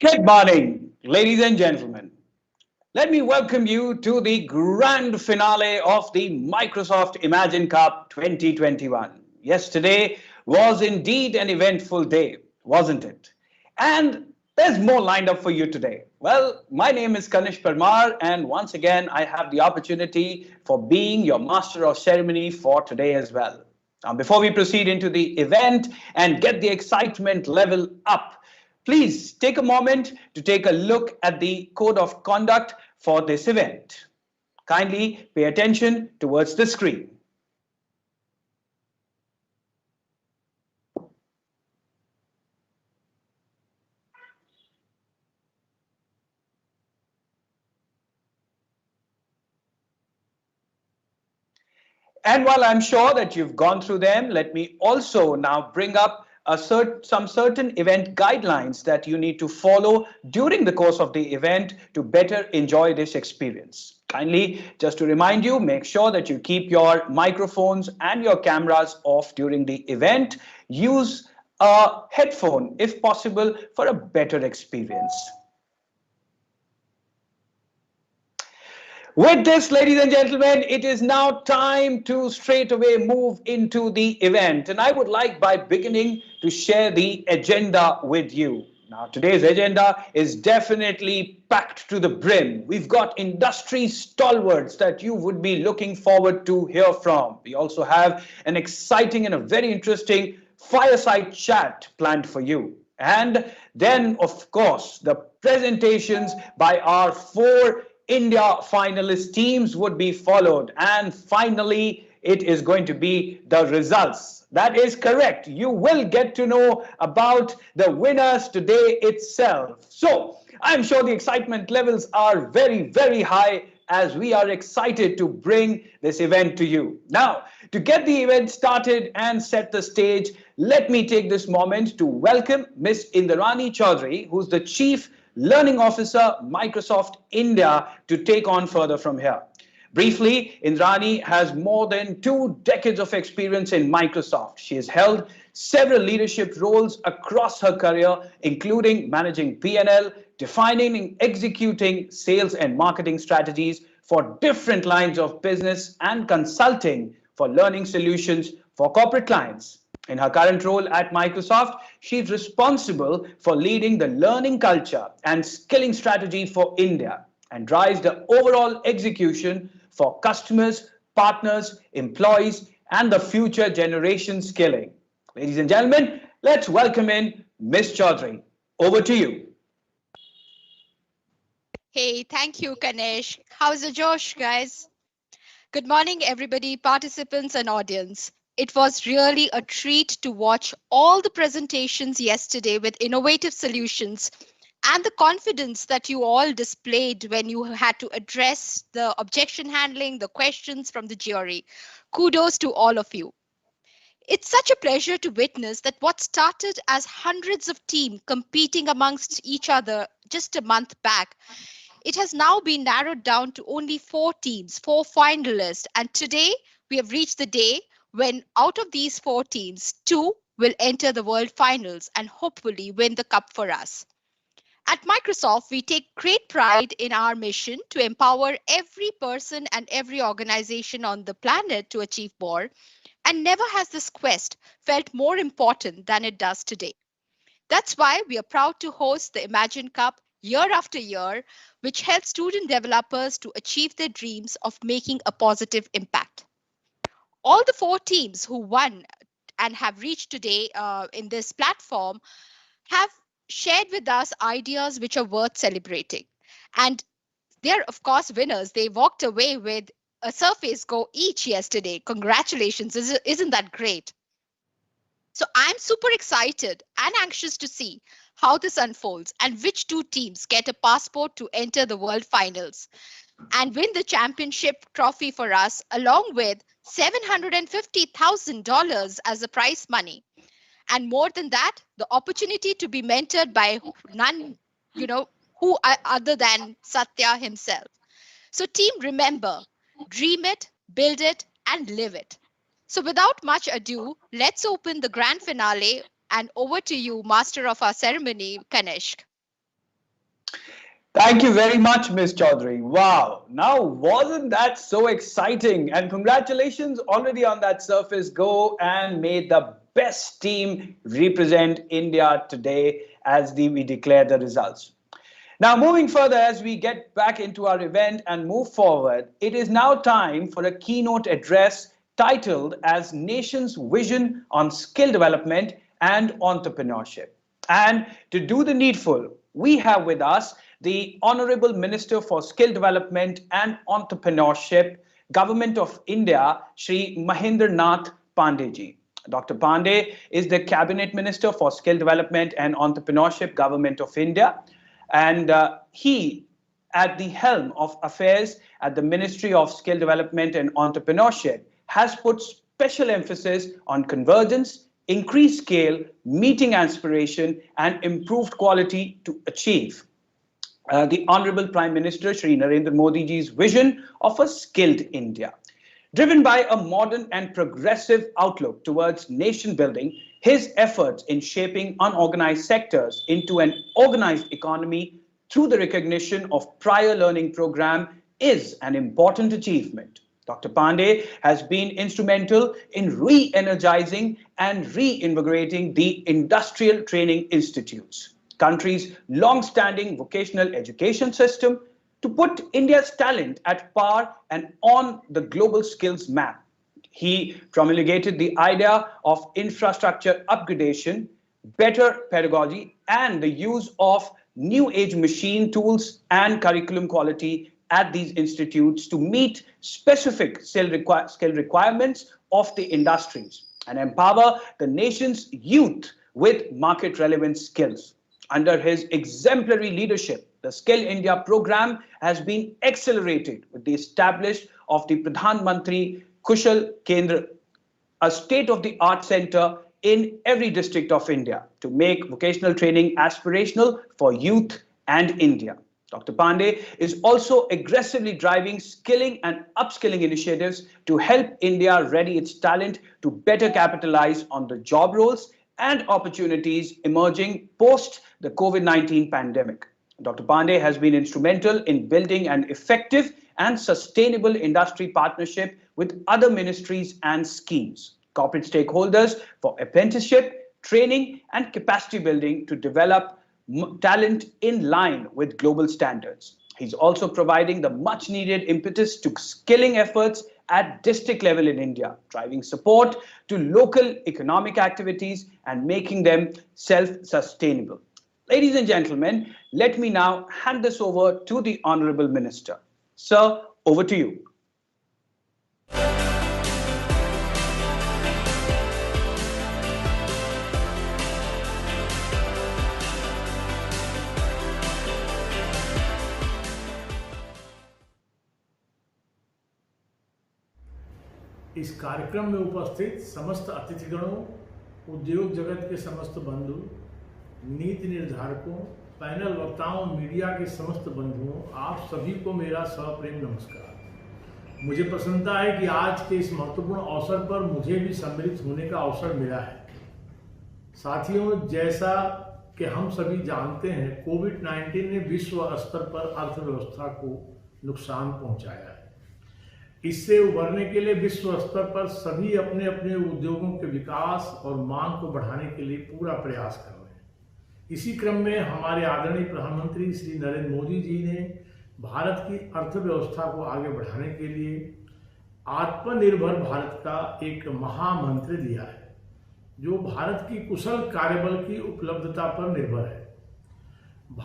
Good morning, ladies and gentlemen. Let me welcome you to the grand finale of the Microsoft Imagine Cup 2021. Yesterday was indeed an eventful day, wasn't it? And there's more lined up for you today. Well, my name is Kanish Parmar, and once again, I have the opportunity for being your master of ceremony for today as well. Now, before we proceed into the event and get the excitement level up, please take a moment to take a look at the code of conduct for this event. Kindly pay attention towards the screen. And while I'm sure that you've gone through them, let me also now bring up some certain event guidelines that you need to follow during the course of the event to better enjoy this experience. Kindly, just to remind you, make sure that you keep your microphones and your cameras off during the event. Use a headphone if possible for a better experience. With this, ladies and gentlemen, it is now time to straight away move into the event. And I would like by beginning to share the agenda with you. Now, today's agenda is definitely packed to the brim. We've got industry stalwarts that you would be looking forward to hear from. We also have an exciting and a very interesting fireside chat planned for you. And then, of course, the presentations by our four India finalist teams would be followed. And finally, it is going to be the results. That is correct. You will get to know about the winners today itself. So I'm sure the excitement levels are very, very high as we are excited to bring this event to you. Now, to get the event started and set the stage, let me take this moment to welcome Ms. Indrani Chaudhary, who's the Chief Learning Officer, Microsoft India, to take on further from here. Briefly, Indrani has more than 2 decades of experience in Microsoft. She has held several leadership roles across her career, including managing P&L, defining and executing sales and marketing strategies for different lines of business, and consulting for learning solutions for corporate clients. In her current role at Microsoft, she is responsible for leading the learning culture and skilling strategy for India and drives the overall execution for customers, partners, employees, and the future generation skilling. Ladies and gentlemen, let's welcome in Ms. Chaudhary. Over to you. Hey, thank you, Kanesh. How's the Josh, guys? Good morning, everybody, participants and audience. It was really a treat to watch all the presentations yesterday with innovative solutions and the confidence that you all displayed when you had to address the objection handling, the questions from the jury. Kudos to all of you. It's such a pleasure to witness that what started as hundreds of teams competing amongst each other just a month back, it has now been narrowed down to only 4 teams, 4 finalists. And today we have reached the day when out of these 4 teams, 2 will enter the world finals and hopefully win the cup for us. At Microsoft, we take great pride in our mission to empower every person and every organization on the planet to achieve more. And never has this quest felt more important than it does today. That's why we are proud to host the Imagine Cup year after year, which helps student developers to achieve their dreams of making a positive impact. All the 4 teams who won and have reached today in this platform have shared with us ideas which are worth celebrating. And they're, of course, winners. They walked away with a Surface Go each yesterday. Congratulations. Isn't that great? So I'm super excited and anxious to see how this unfolds and which 2 teams get a passport to enter the world finals and win the championship trophy for us, along with $750,000 as the prize money. And more than that, the opportunity to be mentored by none, who other than Satya himself. So team, remember, dream it, build it, and live it. So without much ado, let's open the grand finale, and over to you, master of our ceremony, Kanishk. Thank you very much, Ms. Chaudhary. Wow. Now, wasn't that so exciting? And congratulations already on that surface. Go and made the best team represent India today as we declare the results. Now, moving further, as we get back into our event and move forward, it is now time for a keynote address titled as Nation's Vision on Skill Development and Entrepreneurship. And to do the needful, we have with us the Honorable Minister for Skill Development and Entrepreneurship, Government of India, Shri Mahendra Nath Pandey. Dr. Pandey is the Cabinet Minister for Skill Development and Entrepreneurship, Government of India. And he, at the helm of affairs at the Ministry of Skill Development and Entrepreneurship, has put special emphasis on convergence, increased scale, meeting aspiration, and improved quality to achieve the Honorable Prime Minister Shri Narendra Modi ji's vision of a skilled India. Driven by a modern and progressive outlook towards nation building, his efforts in shaping unorganized sectors into an organized economy through the recognition of prior learning program is an important achievement. Dr. Pandey has been instrumental in re-energizing and reinvigorating the industrial training institutes, country's long-standing vocational education system, to put India's talent at par and on the global skills map. He promulgated the idea of infrastructure upgradation, better pedagogy, and the use of new age machine tools and curriculum quality at these institutes to meet specific skill requirements of the industries and empower the nation's youth with market relevant skills. Under his exemplary leadership, the Skill India program has been accelerated with the establishment of the Pradhan Mantri Kushal Kendra, a state-of-the-art center in every district of India to make vocational training aspirational for youth and India. Dr. Pandey is also aggressively driving skilling and upskilling initiatives to help India ready its talent to better capitalize on the job roles and opportunities emerging post the COVID-19 pandemic. Dr. Pandey has been instrumental in building an effective and sustainable industry partnership with other ministries and schemes, corporate stakeholders for apprenticeship, training, and capacity building to develop talent in line with global standards. He's also providing the much needed impetus to skilling efforts at district level in India, driving support to local economic activities and making them self-sustainable. Ladies and gentlemen, let me now hand this over to the Honorable Minister. Sir, over to you. इस कार्यक्रम में उपस्थित समस्त अतिथिगणों, उद्योग जगत के समस्त बंधु, नीति निर्धारकों, पैनल वक्ताओं, मीडिया के समस्त बंधुओं, आप सभी को मेरा सप्रेम नमस्कार। मुझे प्रसन्नता है कि आज के इस महत्वपूर्ण अवसर पर मुझे भी सम्मिलित होने का अवसर मिला है। साथियों, जैसा कि हम सभी जानते हैं, कोविड-19 ने विश्व स्तर पर अर्थव्यवस्था को नुकसान पहुंचाया है। इससे उबरने के लिए विश्व स्तर पर सभी अपने अपने उद्योगों के विकास और मांग को बढ़ाने के लिए पूरा प्रयास कर रहे हैं। इसी क्रम में हमारे आदरणीय प्रधानमंत्री श्री नरेंद्र मोदी जी ने भारत की अर्थव्यवस्था को आगे बढ़ाने के लिए आत्मनिर्भर भारत का एक महामंत्र दिया है, जो भारत की कुशल कार्यबल की उपलब्धता पर निर्भर है।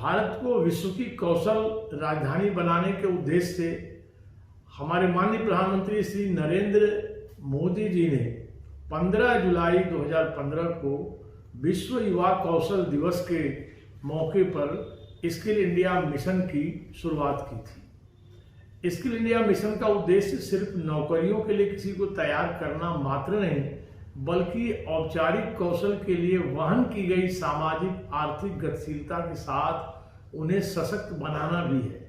भारत को विश्व की कौशल राजधानी बनाने के उद्देश्य से हमारे माननीय प्रधानमंत्री श्री नरेंद्र मोदी जी ने 15 जुलाई 2015 को विश्व युवा कौशल दिवस के मौके पर स्किल इंडिया मिशन की शुरुआत की थी। स्किल इंडिया मिशन का उद्देश्य सिर्फ नौकरियों के लिए किसी को तैयार करना मात्र नहीं, बल्कि औपचारिक कौशल के लिए वहन की गई सामाजिक आर्थिक गतिशीलता के साथ उन्हें सशक्त बनाना भी है।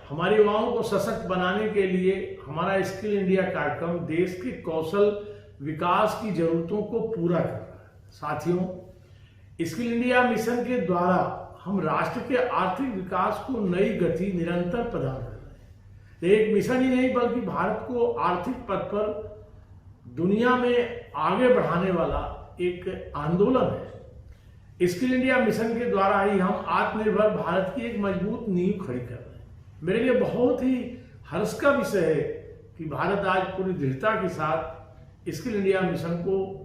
हमारे युवाओं को सशक्त बनाने के लिए हमारा स्किल इंडिया कार्यक्रम देश के कौशल विकास की जरूरतों को पूरा कर रहा है। साथियों, स्किल इंडिया मिशन के द्वारा हम राष्ट्र के आर्थिक विकास को नई गति निरंतर प्रदान कर रहे हैं। एक मिशन ही नहीं बल्कि भारत को आर्थिक पथ पर दुनिया में आगे बढ़ाने वाला एक आंदोलन है। स्किल इंडिया मिशन के द्वारा ही हम आत्मनिर्भर भारत की एक मजबूत नींव खड़ी कर रहे हैं। मेरे लिए बहुत ही हर्ष का विषय है कि भारत आज पूरी दृढ़ता के साथ स्किल इंडिया मिशन को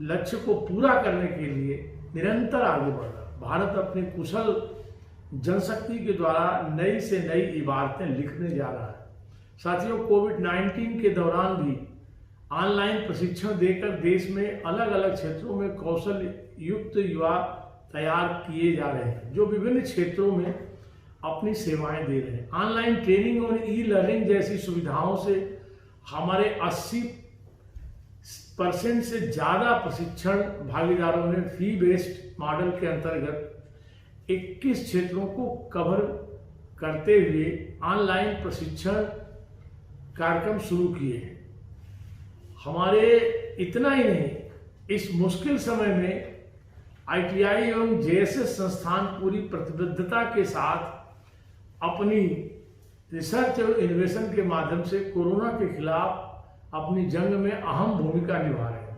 लक्ष्य को पूरा करने के लिए निरंतर आगे बढ़ रहा है। भारत अपने कुशल जनशक्ति के द्वारा नई से नई इबारतें लिखने जा रहा है। साथियों, कोविड-19 के दौरान भी ऑनलाइन प्रशिक्षण देकर देश में अलग अलग क्षेत्रों में कौशल युक्त युवा तैयार किए जा रहे हैं, जो विभिन्न क्षेत्रों में अपनी सेवाएं दे रहे हैं। ऑनलाइन ट्रेनिंग और ई लर्निंग जैसी सुविधाओं से हमारे 80% से ज़्यादा प्रशिक्षण भागीदारों ने फी बेस्ड मॉडल के अंतर्गत 21 क्षेत्रों को कवर करते हुए ऑनलाइन प्रशिक्षण कार्यक्रम शुरू किए हैं। हमारे इतना ही नहीं, इस मुश्किल समय में आईटीआई एवं जेएसएस संस्थान पूरी प्रतिबद्धता के साथ अपनी रिसर्च और इनोवेशन के माध्यम से कोरोना के खिलाफ अपनी जंग में अहम भूमिका निभा रहे हैं।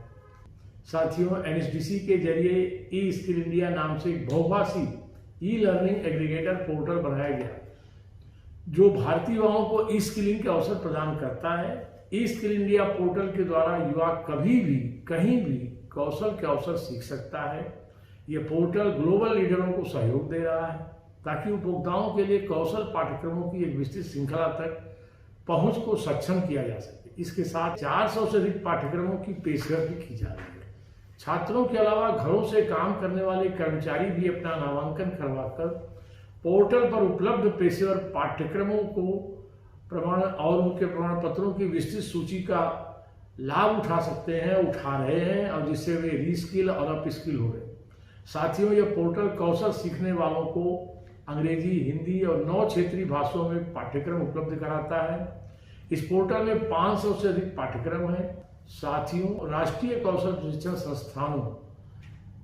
साथियों, एनएसडीसी के जरिए ई स्किल इंडिया नाम से एक बहुभाषी ई लर्निंग एग्रीगेटर पोर्टल बनाया गया, जो भारतीय युवाओं को ई स्किलिंग के अवसर प्रदान करता है। ई स्किल इंडिया पोर्टल के द्वारा युवा कभी भी कहीं भी कौशल के अवसर सीख सकता है। यह पोर्टल ग्लोबल लीडरों को सहयोग दे रहा है ताकि उपभोक्ताओं के लिए कौशल पाठ्यक्रमों की एक विस्तृत श्रृंखला तक पहुंच को सक्षम किया जा सके। इसके साथ 400 से अधिक पाठ्यक्रमों की पेशकश भी की जा रही है। छात्रों के अलावा घरों से काम करने वाले कर्मचारी भी अपना नामांकन करवाकर पोर्टल पर उपलब्ध पेशेवर पाठ्यक्रमों को प्रमाण और उनके प्रमाण पत्रों की विस्तृत सूची का लाभ उठा सकते हैं, उठा रहे हैं, और जिससे वे रीस्किल और अपस्किल हो रहे हैं। साथियों, यह पोर्टल कौशल सीखने वालों को अंग्रेजी, हिंदी और 9 क्षेत्रीय भाषाओं में पाठ्यक्रम उपलब्ध कराता है। इस पोर्टल में 500 से अधिक पाठ्यक्रम हैं। साथियों, राष्ट्रीय कौशल प्रशिक्षण संस्थानों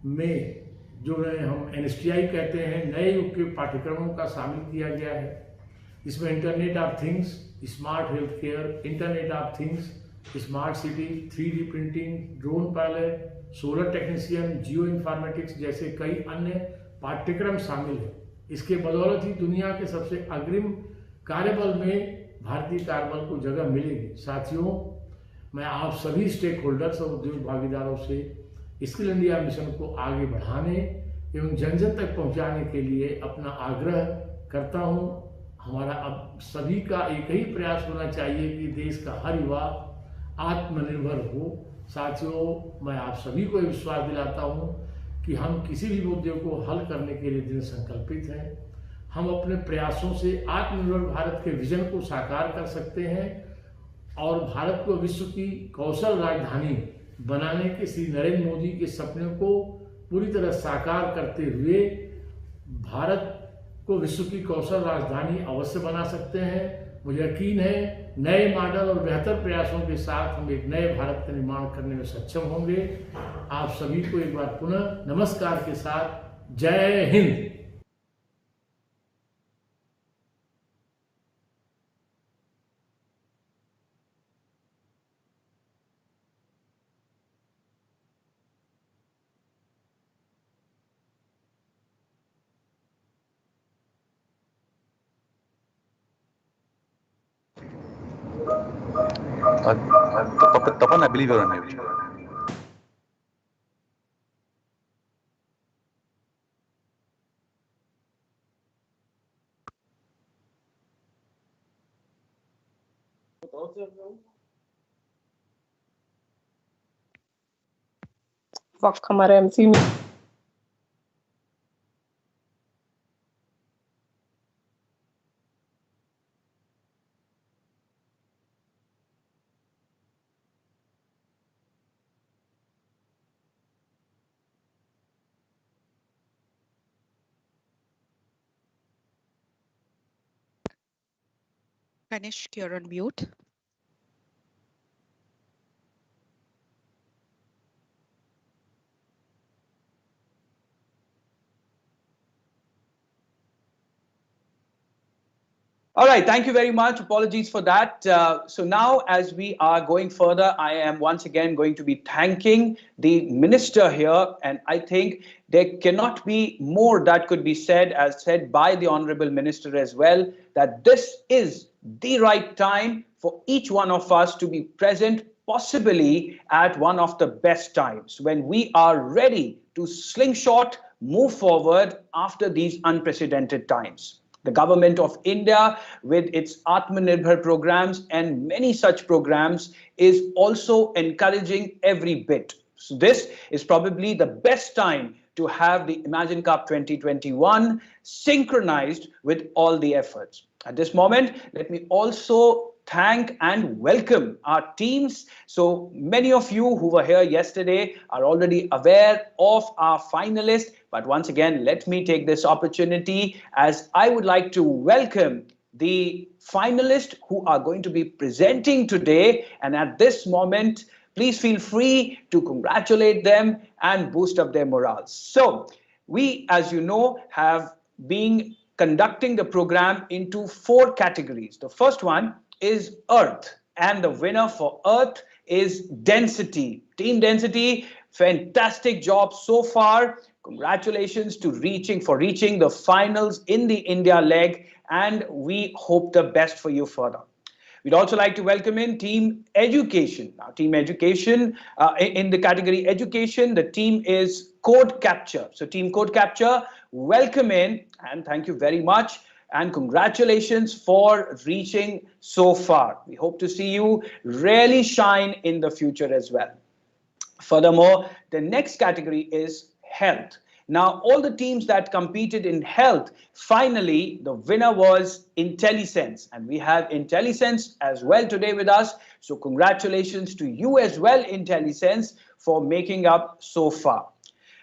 में जो हम एनएसटीआई कहते हैं, नए युग के पाठ्यक्रमों का शामिल किया गया है। इसमें internet of things, smart health care, internet of things, smart city, 3D printing, drone pilot, solar technician, geo informatics जैसे कई अन्य पाठ्यक्रम शामिल हैं। इसके बदौलत ही दुनिया के सबसे अग्रिम कार्यबल में भारतीय कार्यबल को जगह मिलेगी। साथियों, मैं आप सभी स्टेक होल्डर्स और उद्योग भागीदारों से स्किल इंडिया मिशन को आगे बढ़ाने एवं जन जन तक पहुंचाने के लिए अपना आग्रह करता हूं। हमारा अब सभी का एक ही प्रयास होना चाहिए कि देश का हर युवा आत्मनिर्भर हो। साथियों, मैं आप सभी को विश्वास दिलाता हूं कि हम किसी भी मुद्दे को हल करने के लिए दृढ़ संकल्पित हैं। हम अपने प्रयासों से आत्मनिर्भर भारत के विजन को साकार कर सकते हैं और भारत को विश्व की कौशल राजधानी बनाने के श्री नरेंद्र मोदी के सपने को पूरी तरह साकार करते हुए भारत को विश्व की कौशल राजधानी अवश्य बना सकते हैं। मुझे यकीन है नए मॉडल और बेहतर प्रयासों के साथ हम एक नए भारत का निर्माण करने में सक्षम होंगे। आप सभी को एक बार पुनः नमस्कार के साथ जय Hind. Tapan, I believe you're on mute. वक्त हमारे एमसी में Ganesh, you're on mute. All right, thank you very much. Apologies for that. So now, as we are going further, I am once again going to be thanking the minister here. And I think there cannot be more that could be said, as said by the Honorable Minister as well, that this is the right time for each one of us to be present, possibly at one of the best times when we are ready to slingshot, move forward after these unprecedented times. The government of India, with its Atmanirbhar programs and many such programs, is also encouraging every bit. So this is probably the best time to have the Imagine Cup 2021 synchronized with all the efforts. At this moment, let me also thank and welcome our teams. So many of you who were here yesterday are already aware of our finalists. But once again, let me take this opportunity as I would like to welcome the finalists who are going to be presenting today. And at this moment, please feel free to congratulate them and boost up their morale. So we, as you know, have been conducting the program into 4 categories. The first one is Earth, and the winner for Earth is Density. Team Density, fantastic job so far. Congratulations to reaching the finals in the India leg, and we hope the best for you further. We'd also like to welcome in Team Education. Now, Team Education, in the category Education, the team is Code Capture. So Team Code Capture, welcome in, and thank you very much. And congratulations for reaching so far. We hope to see you really shine in the future as well. Furthermore, the next category is Health. Now, all the teams that competed in Health, finally, the winner was Intellisense. And we have Intellisense as well today with us. So congratulations to you as well, Intellisense, for making up so far.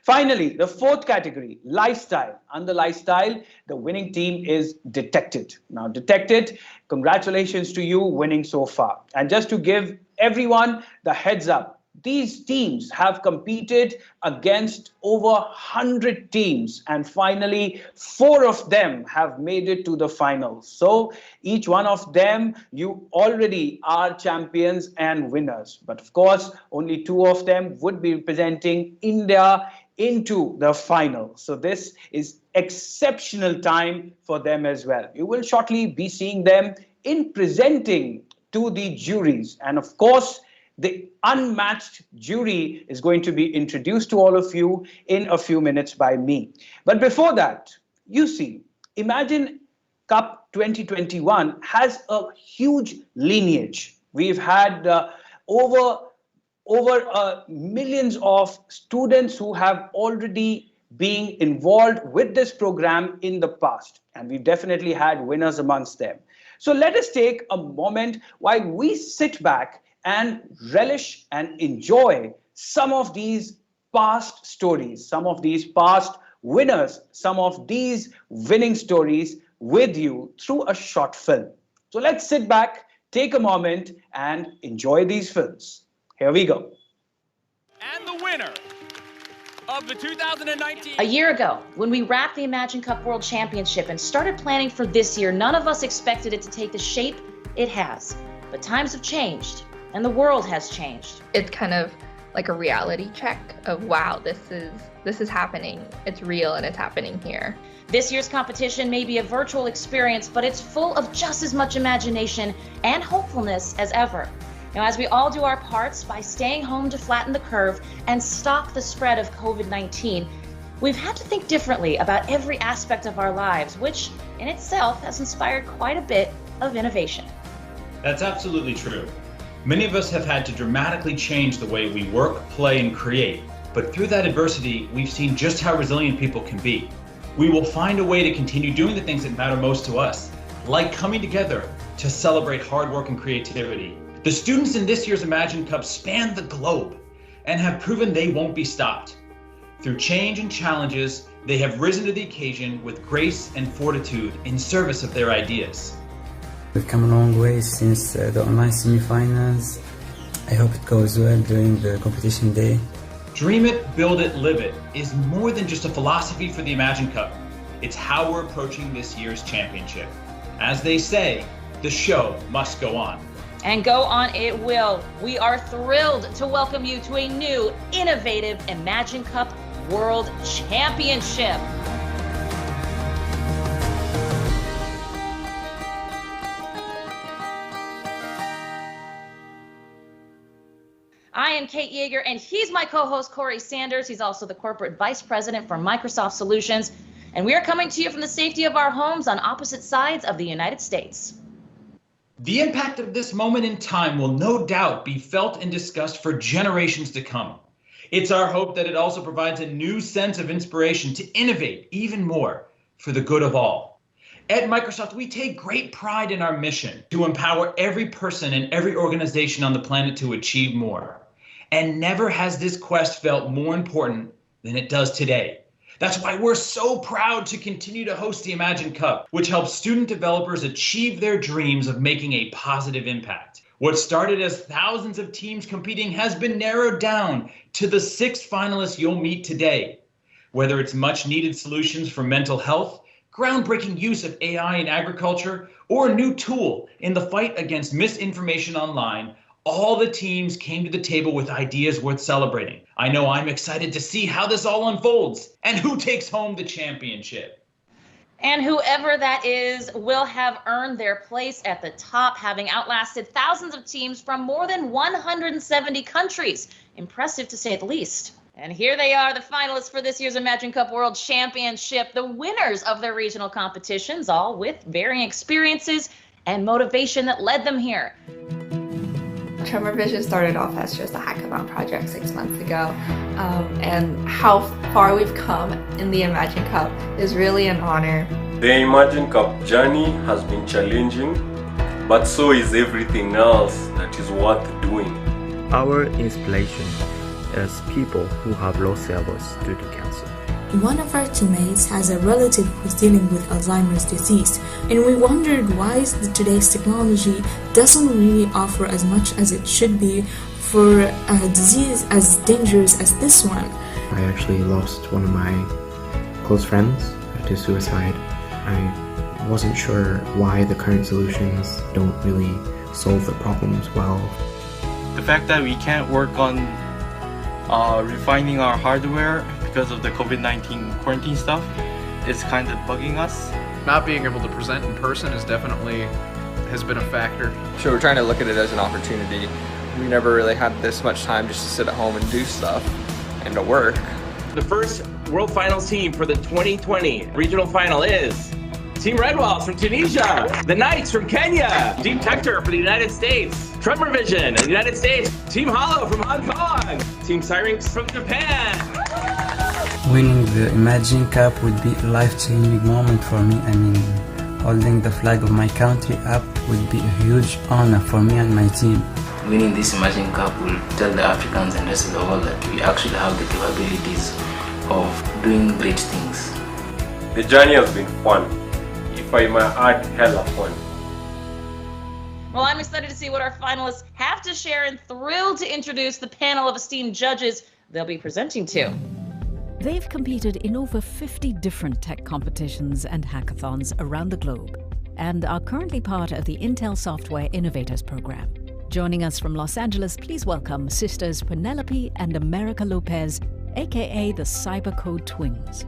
Finally, the 4th category, Lifestyle. Under Lifestyle, the winning team is Detected. Now, Detected, congratulations to you winning so far. And just to give everyone the heads up, these teams have competed against over 100 teams, and finally 4 of them have made it to the finals. So each one of them, you already are champions and winners. But of course, only 2 of them would be representing India into the final. So this is exceptional time for them as well. You will shortly be seeing them in presenting to the juries. And of course, the unmatched jury is going to be introduced to all of you in a few minutes by me. But before that, you see, Imagine Cup 2021 has a huge lineage. We've had over millions of students who have already been involved with this program in the past. And we've definitely had winners amongst them. So let us take a moment while we sit back and relish and enjoy some of these past stories, some of these past winners, some of these winning stories with you through a short film. So let's sit back, take a moment, and enjoy these films. Here we go. And the winner of the 2019... A year ago, when we wrapped the Imagine Cup World Championship and started planning for this year, none of us expected it to take the shape it has. But times have changed. And the world has changed. It's kind of like a reality check of, wow, this is happening. It's real and it's happening here. This year's competition may be a virtual experience, but it's full of just as much imagination and hopefulness as ever. Now, as we all do our parts by staying home to flatten the curve and stop the spread of COVID-19, we've had to think differently about every aspect of our lives, which in itself has inspired quite a bit of innovation. That's absolutely true. Many of us have had to dramatically change the way we work, play, and create. But through that adversity, we've seen just how resilient people can be. We will find a way to continue doing the things that matter most to us, like coming together to celebrate hard work and creativity. The students in this year's Imagine Cup span the globe and have proven they won't be stopped. Through change and challenges, they have risen to the occasion with grace and fortitude in service of their ideas. We've come a long way since the online semifinals. I hope it goes well during the competition day. Dream it, build it, live it is more than just a philosophy for the Imagine Cup. It's how we're approaching this year's championship. As they say, the show must go on. And go on it will. We are thrilled to welcome you to a new, innovative Imagine Cup World Championship. I am Kate Yeager, and he's my co-host, Corey Sanders. He's also the corporate vice president for Microsoft Solutions. And we are coming to you from the safety of our homes on opposite sides of the United States. The impact of this moment in time will no doubt be felt and discussed for generations to come. It's our hope that it also provides a new sense of inspiration to innovate even more for the good of all. At Microsoft, we take great pride in our mission to empower every person and every organization on the planet to achieve more. And never has this quest felt more important than it does today. That's why we're so proud to continue to host the Imagine Cup, which helps student developers achieve their dreams of making a positive impact. What started as thousands of teams competing has been narrowed down to the 6 finalists you'll meet today. Whether it's much needed solutions for mental health, groundbreaking use of AI in agriculture, or a new tool in the fight against misinformation online, all the teams came to the table with ideas worth celebrating. I know I'm excited to see how this all unfolds and who takes home the championship. And whoever that is will have earned their place at the top, having outlasted thousands of teams from more than 170 countries. Impressive to say the least. And here they are, the finalists for this year's Imagine Cup World Championship, the winners of their regional competitions, all with varying experiences and motivation that led them here. Tremor Vision started off as just a hackathon project 6 months ago, and how far we've come in the Imagine Cup is really an honor. The Imagine Cup journey has been challenging, but so is everything else that is worth doing. Our inspiration is people who have lost their voice due to cancer. One of our teammates has a relative who's dealing with Alzheimer's disease, and we wondered why today's technology doesn't really offer as much as it should be for a disease as dangerous as this one. I actually lost one of my close friends to suicide. I wasn't sure why the current solutions don't really solve the problems well. The fact that we can't work on refining our hardware because of the COVID-19 quarantine stuff is kind of bugging us. Not being able to present in person has been a factor. So we're trying to look at it as an opportunity. We never really had this much time just to sit at home and do stuff and to work. The first World Finals team for the 2020 regional final is Team Redwalls from Tunisia, the Knights from Kenya, Team Tector for the United States, Tremor Vision in the United States, Team Hollow from Hong Kong, Team Sirens from Japan. Winning the Imagine Cup would be a life-changing moment for me. I mean, holding the flag of my country up would be a huge honor for me and my team. Winning this Imagine Cup will tell the Africans and the rest of the world that we actually have the capabilities of doing great things. The journey has been fun, if I might add, hella fun. Well, I'm excited to see what our finalists have to share and thrilled to introduce the panel of esteemed judges they'll be presenting to. They've competed in over 50 different tech competitions and hackathons around the globe and are currently part of the Intel Software Innovators Program. Joining us from Los Angeles, please welcome sisters Penelope and America Lopez, aka the Cybercode Twins.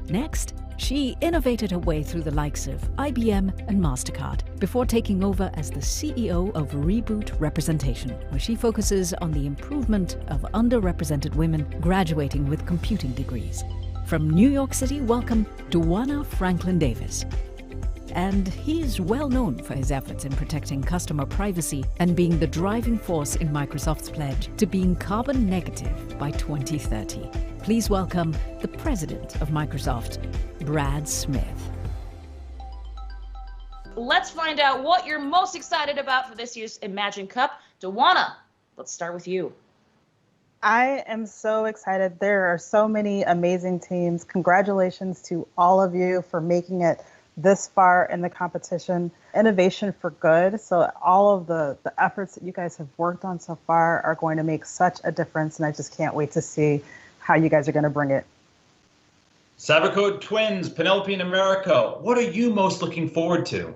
Next, she innovated her way through the likes of IBM and MasterCard before taking over as the CEO of Reboot Representation, where she focuses on the improvement of underrepresented women graduating with computing degrees. From New York City, welcome Duana Franklin Davis. And he's well known for his efforts in protecting customer privacy and being the driving force in Microsoft's pledge to being carbon negative by 2030. Please welcome the president of Microsoft, Brad Smith. Let's find out what you're most excited about for this year's Imagine Cup. Duana, let's start with you. I am so excited. There are so many amazing teams. Congratulations to all of you for making it this far in the competition. Innovation for good. So all of the efforts that you guys have worked on so far are going to make such a difference, and I just can't wait to see how you guys are going to bring it. Cybercode Twins, Penelope and America, what are you most looking forward to?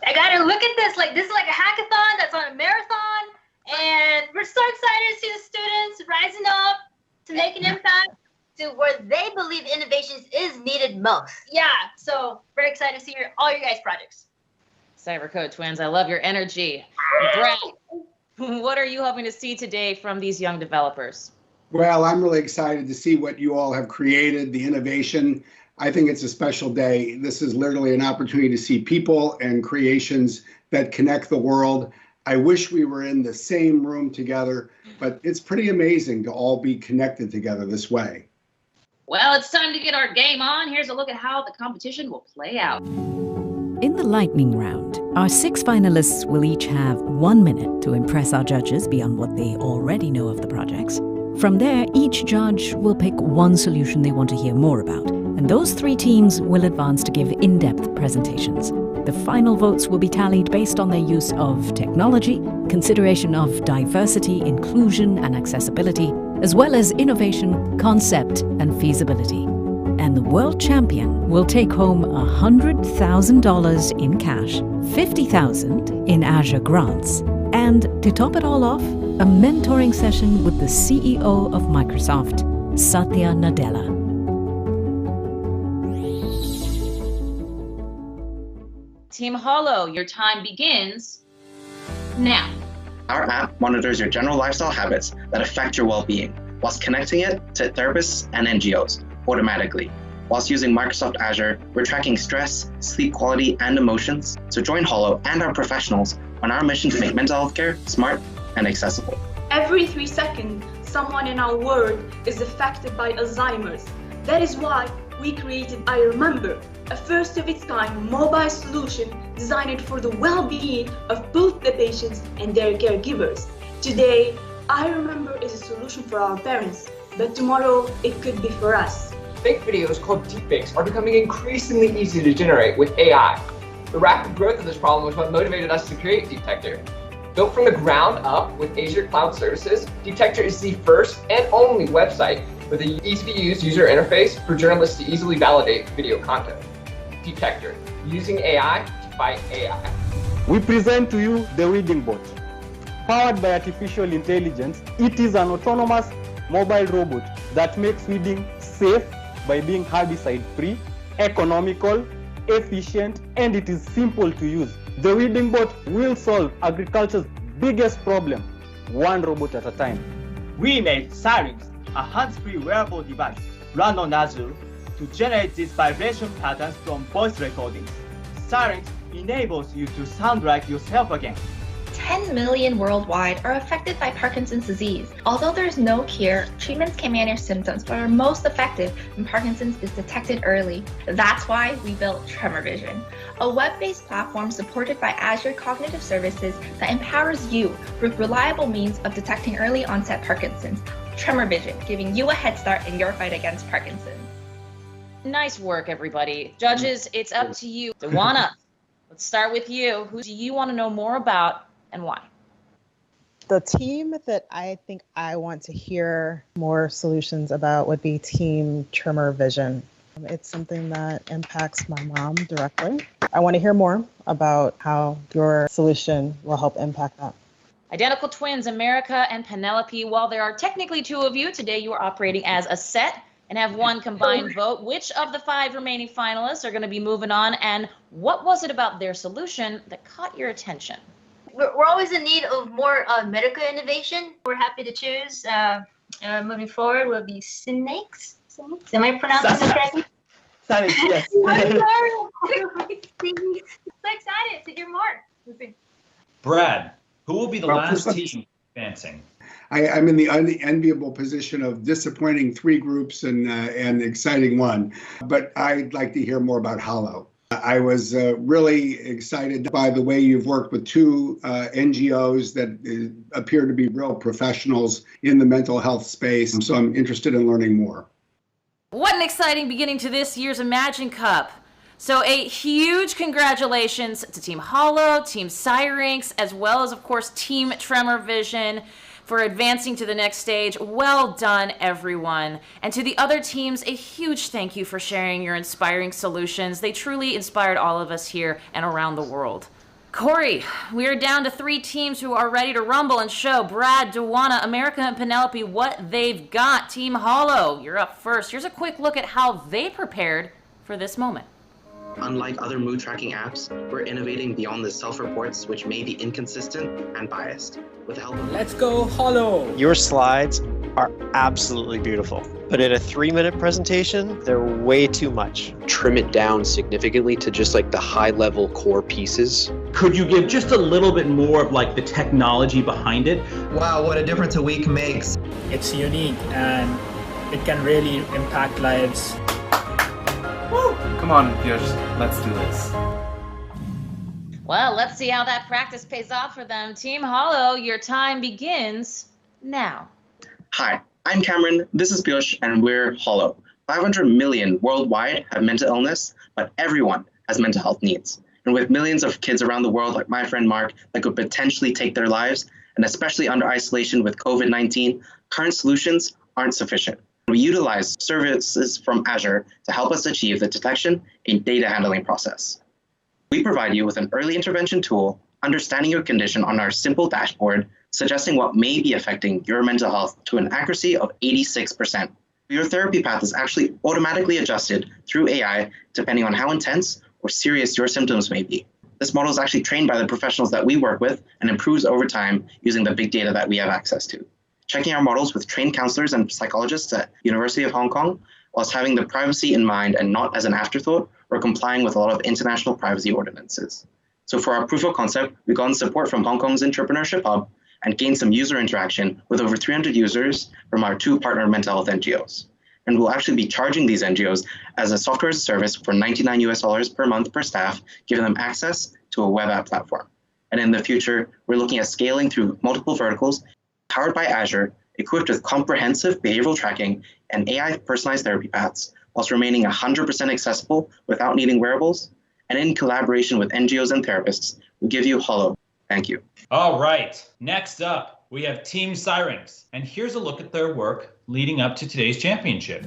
I gotta look at this. Like, this is like a hackathon that's on a marathon. And we're so excited to see the students rising up to make an impact to where they believe innovations is needed most. Yeah, so very excited to see all your guys' projects. Cybercode twins, I love your energy. Brad, what are you hoping to see today from these young developers? Well, I'm really excited to see what you all have created, the innovation. I think it's a special day. This is literally an opportunity to see people and creations that connect the world. I wish we were in the same room together, but it's pretty amazing to all be connected together this way. Well, it's time to get our game on. Here's a look at how the competition will play out. In the lightning round, our 6 finalists will each have 1 minute to impress our judges beyond what they already know of the projects. From there, each judge will pick one solution they want to hear more about, and those 3 teams will advance to give in-depth presentations. The final votes will be tallied based on their use of technology, consideration of diversity, inclusion, and accessibility, as well as innovation, concept, and feasibility. And the world champion will take home $100,000 in cash, $50,000 in Azure grants, and to top it all off, a mentoring session with the CEO of Microsoft, Satya Nadella. Team Hollow, your time begins now. Our app monitors your general lifestyle habits that affect your well-being, whilst connecting it to therapists and NGOs automatically. Whilst using Microsoft Azure, we're tracking stress, sleep quality, and emotions. So join Hollow and our professionals on our mission to make mental health care smart and accessible. Every 3 seconds, someone in our world is affected by Alzheimer's. That is why we created I Remember, a first-of-its-kind mobile solution designed for the well-being of both the patients and their caregivers. Today, I Remember is a solution for our parents, but tomorrow it could be for us. Fake videos called deepfakes are becoming increasingly easy to generate with AI. The rapid growth of this problem was what motivated us to create Detector. Built from the ground up with Azure Cloud Services, Detector is the first and only website with an easy-to-use user interface for journalists to easily validate video content. Detector, using AI to fight AI. We present to you the Weeding Bot. Powered by artificial intelligence, it is an autonomous mobile robot that makes weeding safe by being herbicide-free, economical, efficient, and it is simple to use. The Weeding Bot will solve agriculture's biggest problem, one robot at a time. We made Sirens, a hands-free wearable device run on Azure, to generate these vibration patterns from voice recordings. Sirens enables you to sound like yourself again. 10 million worldwide are affected by Parkinson's disease. Although there is no cure, treatments can manage symptoms but are most effective when Parkinson's is detected early. That's why we built Tremor Vision, a web-based platform supported by Azure Cognitive Services that empowers you with reliable means of detecting early onset Parkinson's. Tremor Vision, giving you a head start in your fight against Parkinson's. Nice work, everybody. Judges, it's up to you. Dewana, let's start with you. Who do you want to know more about and why? The team that I think I want to hear more solutions about would be Team Tremor Vision. It's something that impacts my mom directly. I want to hear more about how your solution will help impact that. Identical twins, America and Penelope. While there are technically 2 of you, today you are operating as a set and have 1 combined vote. Which of the 5 remaining finalists are going to be moving on, and what was it about their solution that caught your attention? We're always in need of more medical innovation. We're happy to choose. Moving forward will be Snakes. Am I pronouncing it correctly? Sirens, yes. So excited to hear more. Brad, who will be the last team advancing? I'm in the unenviable position of disappointing 3 groups and exciting 1, but I'd like to hear more about Hollow. I was really excited by the way you've worked with 2 NGOs that appear to be real professionals in the mental health space, so I'm interested in learning more. What an exciting beginning to this year's Imagine Cup. So a huge congratulations to Team Hollow, Team Sirens, as well as, of course, Team Tremor Vision for advancing to the next stage. Well done, everyone. And to the other teams, a huge thank you for sharing your inspiring solutions. They truly inspired all of us here and around the world. Corey, we are down to 3 teams who are ready to rumble and show Brad, Dewana, America, and Penelope what they've got. Team Hollow, you're up first. Here's a quick look at how they prepared for this moment. Unlike other mood tracking apps, we're innovating beyond the self-reports, which may be inconsistent and biased. With the help of Let's go Hollow! Your slides are absolutely beautiful, but in a 3-minute presentation, they're way too much. Trim it down significantly to just like the high-level core pieces. Could you give just a little bit more of like the technology behind it? Wow, what a difference a week makes. It's unique and it can really impact lives. Woo! Come on, Piyush, let's do this. Well, let's see how that practice pays off for them. Team Hollow, your time begins now. Hi, I'm Cameron, this is Piyush, and we're Hollow. 500 million worldwide have mental illness, but everyone has mental health needs. And with millions of kids around the world, like my friend Mark, that could potentially take their lives, and especially under isolation with COVID-19, current solutions aren't sufficient. We utilize services from Azure to help us achieve the detection and data handling process. We provide you with an early intervention tool, understanding your condition on our simple dashboard, suggesting what may be affecting your mental health to an accuracy of 86%. Your therapy path is actually automatically adjusted through AI depending on how intense or serious your symptoms may be. This model is actually trained by the professionals that we work with and improves over time using the big data that we have access to. Checking our models with trained counselors and psychologists at University of Hong Kong, whilst having the privacy in mind and not as an afterthought, or complying with a lot of international privacy ordinances. So for our proof of concept, we got support from Hong Kong's Entrepreneurship Hub and gained some user interaction with over 300 users from our 2 partner mental health NGOs. And we'll actually be charging these NGOs as a software as a service for $99 per month per staff, giving them access to a web app platform. And in the future, we're looking at scaling through multiple verticals, powered by Azure, equipped with comprehensive behavioral tracking and AI personalized therapy paths, whilst remaining 100% accessible without needing wearables, and in collaboration with NGOs and therapists, we give you Hollow. Thank you. All right, next up, we have Team Sirens, and here's a look at their work leading up to today's championship.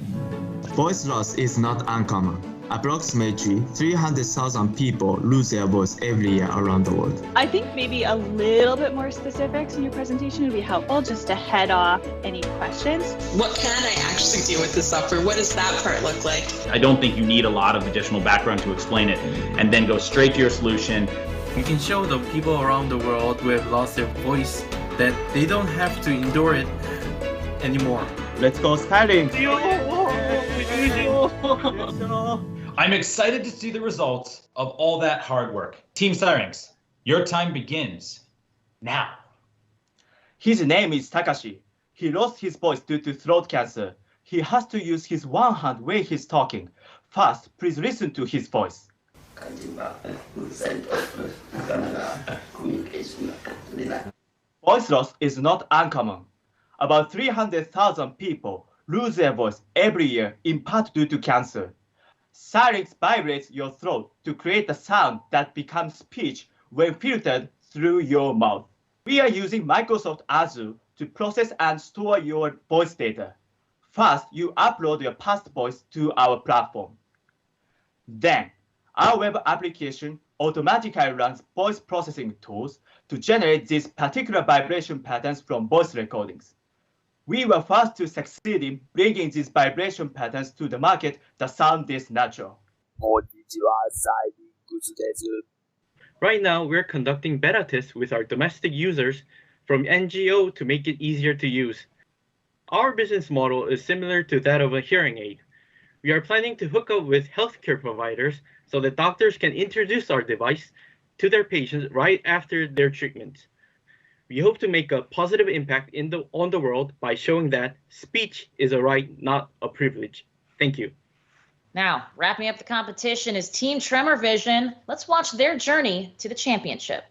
Voice loss is not uncommon. Approximately 300,000 people lose their voice every year around the world. I think maybe a little bit more specifics in your presentation would be helpful, just to head off any questions. What can I actually do with the software? What does that part look like? I don't think you need a lot of additional background to explain it, and then go straight to your solution. We can show the people around the world who have lost their voice that they don't have to endure it anymore. Let's go Sirens! I'm excited to see the results of all that hard work. Team Sirens, your time begins now. His name is Takashi. He lost his voice due to throat cancer. He has to use his one hand when he's talking. First, please listen to his voice. Voice loss is not uncommon. About 300,000 people lose their voice every year, in part due to cancer. Sirens vibrates your throat to create a sound that becomes speech when filtered through your mouth. We are using Microsoft Azure to process and store your voice data. First, you upload your past voice to our platform. Then, our web application automatically runs voice processing tools to generate these particular vibration patterns from voice recordings. We were first to succeed in bringing these vibration patterns to the market that sound this natural. Right now, we're conducting beta tests with our domestic users from NGO to make it easier to use. Our business model is similar to that of a hearing aid. We are planning to hook up with healthcare providers so that doctors can introduce our device to their patients right after their treatment. We hope to make a positive impact on the world by showing that speech is a right, not a privilege. Thank you. Now, wrapping up the competition is Team Tremor Vision. Let's watch their journey to the championship.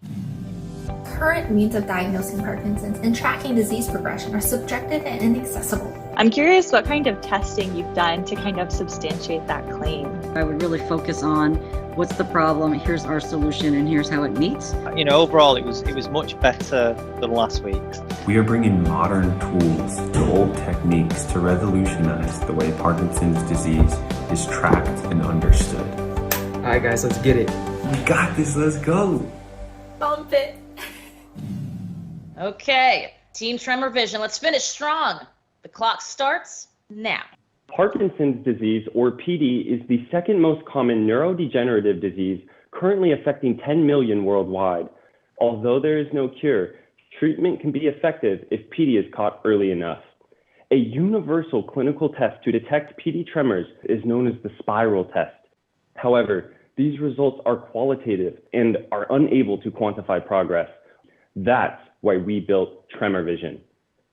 Current means of diagnosing Parkinson's and tracking disease progression are subjective and inaccessible. I'm curious what kind of testing you've done to kind of substantiate that claim. I would really focus on what's the problem, here's our solution, and here's how it meets. Overall it was much better than last week. We are bringing modern tools to old techniques to revolutionize the way Parkinson's disease is tracked and understood. Alright guys, let's get it. We got this, let's go. Bump it. Okay, Team Tremor Vision, let's finish strong. The clock starts now. Parkinson's disease, or PD, is the second most common neurodegenerative disease currently affecting 10 million worldwide. Although there is no cure, treatment can be effective if PD is caught early enough. A universal clinical test to detect PD tremors is known as the spiral test. However, these results are qualitative and are unable to quantify progress. That's why we built Tremor Vision.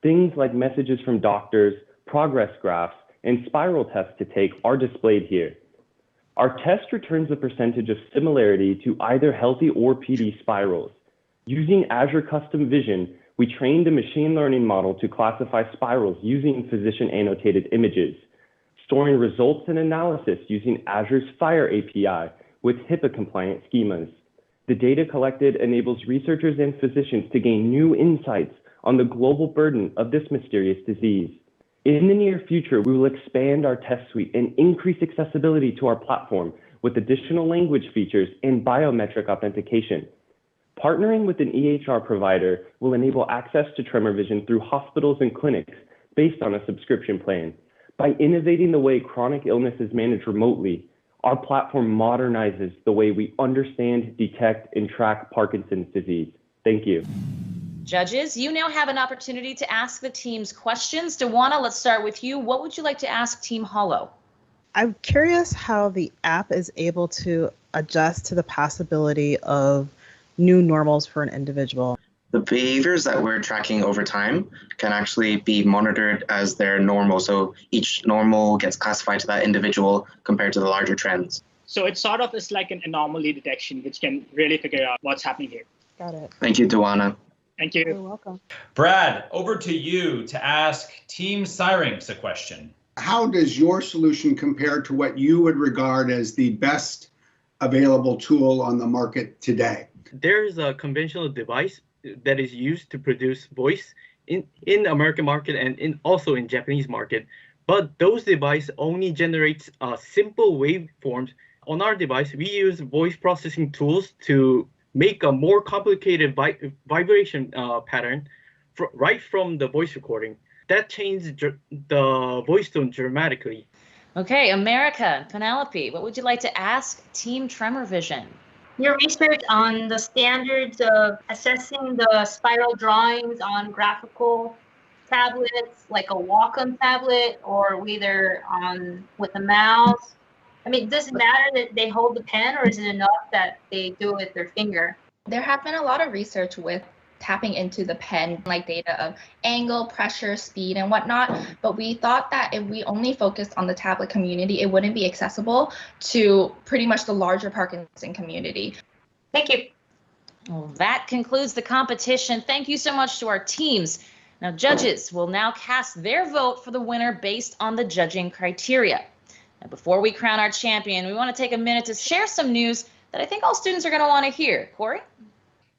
Things like messages from doctors, progress graphs, and spiral tests to take are displayed here. Our test returns a percentage of similarity to either healthy or PD spirals. Using Azure Custom Vision, we trained a machine learning model to classify spirals using physician annotated images, storing results and analysis using Azure's Fire API with HIPAA-compliant schemas. The data collected enables researchers and physicians to gain new insights on the global burden of this mysterious disease. In the near future, we will expand our test suite and increase accessibility to our platform with additional language features and biometric authentication. Partnering with an EHR provider will enable access to Tremor Vision through hospitals and clinics based on a subscription plan. By innovating the way chronic illness is managed remotely, our platform modernizes the way we understand, detect, and track Parkinson's disease. Thank you. Judges, you now have an opportunity to ask the teams questions. Dewana, let's start with you. What would you like to ask Team Hollow? I'm curious how the app is able to adjust to the possibility of new normals for an individual. The behaviors that we're tracking over time can actually be monitored as their normal. So each normal gets classified to that individual compared to the larger trends. So it sort of is like an anomaly detection, which can really figure out what's happening here. Got it. Thank you, Dewana. Thank you. You're welcome. Brad, over to you to ask Team Sirens a question. How does your solution compare to what you would regard as the best available tool on the market today? There's a conventional device that is used to produce voice in the American market and also in Japanese market, but those devices only generates simple waveforms. On our device, we use voice processing tools to make a more complicated vibration pattern right from the voice recording. That changed the voice tone dramatically. Okay, America, Penelope, what would you like to ask Team Tremor Vision? Your research on the standards of assessing the spiral drawings on graphical tablets, like a Wacom tablet, or whether with a mouse. I mean, does it matter that they hold the pen, or is it enough that they do it with their finger? There have been a lot of research with tapping into the pen, like data of angle, pressure, speed, and whatnot. But we thought that if we only focused on the tablet community, it wouldn't be accessible to pretty much the larger Parkinson community. Thank you. Well, that concludes the competition. Thank you so much to our teams. Now, judges will now cast their vote for the winner based on the judging criteria. Now, before we crown our champion, we want to take a minute to share some news that I think all students are going to want to hear. Corey?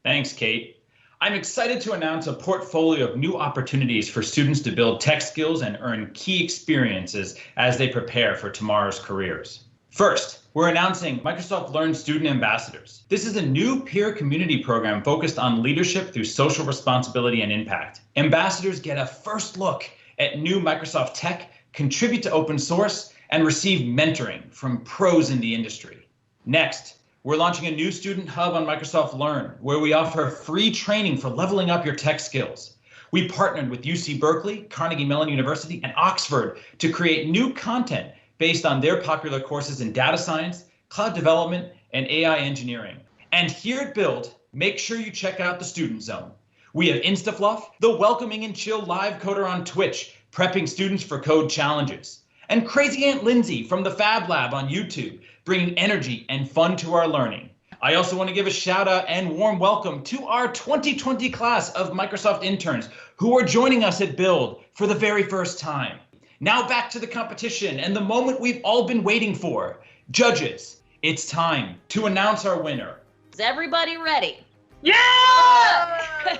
Thanks, Kate. I'm excited to announce a portfolio of new opportunities for students to build tech skills and earn key experiences as they prepare for tomorrow's careers. First, we're announcing Microsoft Learn Student Ambassadors. This is a new peer community program focused on leadership through social responsibility and impact. Ambassadors get a first look at new Microsoft tech, contribute to open source, and receive mentoring from pros in the industry. Next, we're launching a new student hub on Microsoft Learn, where we offer free training for leveling up your tech skills. We partnered with UC Berkeley, Carnegie Mellon University, and Oxford to create new content based on their popular courses in data science, cloud development, and AI engineering. And here at Build, make sure you check out the Student Zone. We have InstaFluff, the welcoming and chill live coder on Twitch, prepping students for code challenges. And Crazy Aunt Lindsay from the Fab Lab on YouTube, bringing energy and fun to our learning. I also want to give a shout out and warm welcome to our 2020 class of Microsoft interns who are joining us at Build for the very first time. Now back to the competition and the moment we've all been waiting for. Judges, it's time to announce our winner. Is everybody ready? Yeah!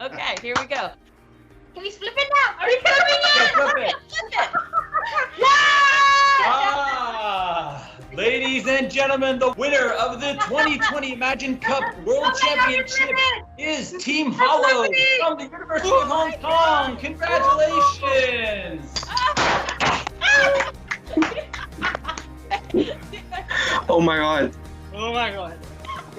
Okay, here we go. Can we flip it now? Are we flipping it? Yeah, flip it. Flip it. Yeah! Ladies and gentlemen, the winner of the 2020 Imagine Cup World Championship is Team Hollow from the University of Hong Kong. Congratulations! Oh my God. Oh my God.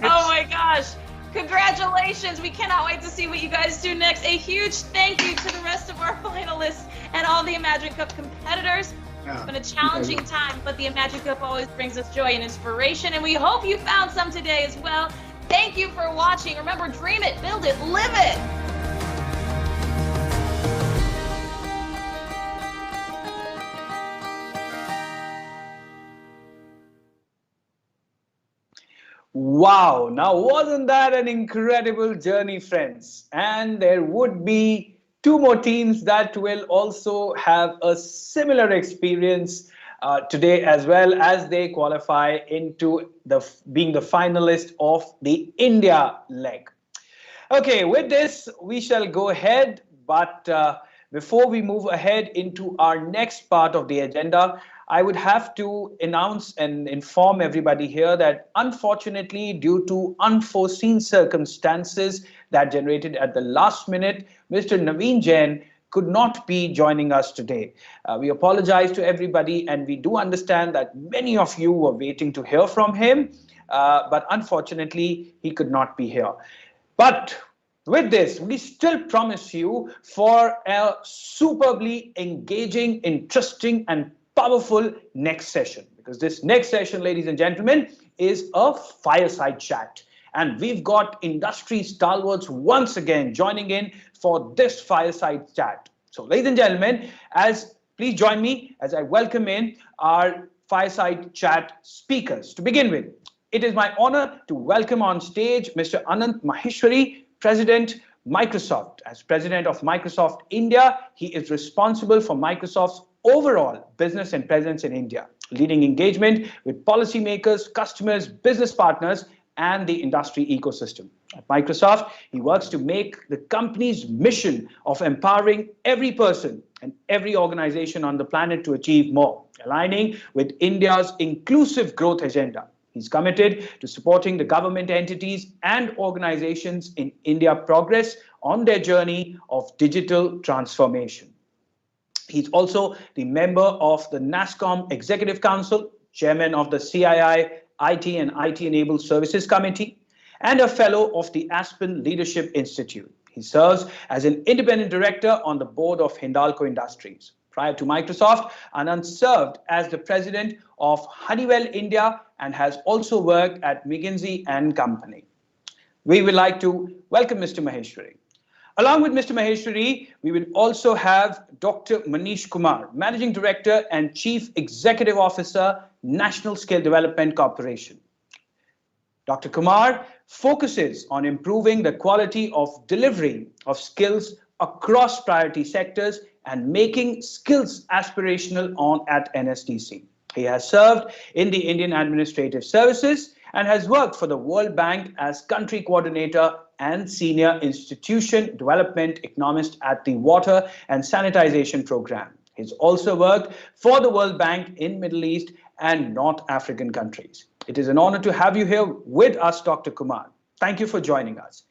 Oh my gosh. Congratulations. We cannot wait to see what you guys do next. A huge thank you to the rest of our finalists and all the Imagine Cup competitors. It's been a challenging time, but the Imagine Cup always brings us joy and inspiration, and we hope you found some today as well. Thank you for watching. Remember, dream it, build it, live it. Wow, now wasn't that an incredible journey, friends? And there would be 2 more teams that will also have a similar experience today, as well as they qualify into being the finalist of the India leg. Okay, with this, we shall go ahead. But before we move ahead into our next part of the agenda, I would have to announce and inform everybody here that unfortunately, due to unforeseen circumstances that generated at the last minute, Mr. Naveen Jain could not be joining us today. We apologize to everybody, and we do understand that many of you were waiting to hear from him, but unfortunately, he could not be here. But with this, we still promise you for a superbly engaging, interesting, and powerful next session, because this next session, ladies and gentlemen, is a fireside chat. And we've got industry stalwarts once again joining in for this fireside chat. So, ladies and gentlemen, please join me as I welcome in our fireside chat speakers. To begin with, it is my honor to welcome on stage Mr. Anant Maheshwari, President, Microsoft. As President of Microsoft India, he is responsible for Microsoft's overall business and presence in India, leading engagement with policymakers, customers, business partners, and the industry ecosystem. At Microsoft, he works to make the company's mission of empowering every person and every organization on the planet to achieve more, aligning with India's inclusive growth agenda. He's committed to supporting the government entities and organizations in India progress on their journey of digital transformation. He's also the member of the NASSCOM Executive Council, chairman of the CII IT and IT-enabled services committee, and a fellow of the Aspen Leadership Institute. He serves as an independent director on the board of Hindalco Industries. Prior to Microsoft, Anand served as the president of Honeywell India and has also worked at McKinsey & Company. We would like to welcome Mr. Maheshwari. Along with Mr. Maheshwari, we will also have Dr. Manish Kumar, Managing Director and Chief Executive Officer, National Skill Development Corporation. Dr. Kumar focuses on improving the quality of delivery of skills across priority sectors and making skills aspirational at NSDC. He has served in the Indian Administrative Services and has worked for the World Bank as country coordinator and senior institution development economist at the Water and Sanitization Program. He's also worked for the World Bank in Middle East and North African countries. It is an honor to have you here with us, Dr. Kumar. Thank you for joining us.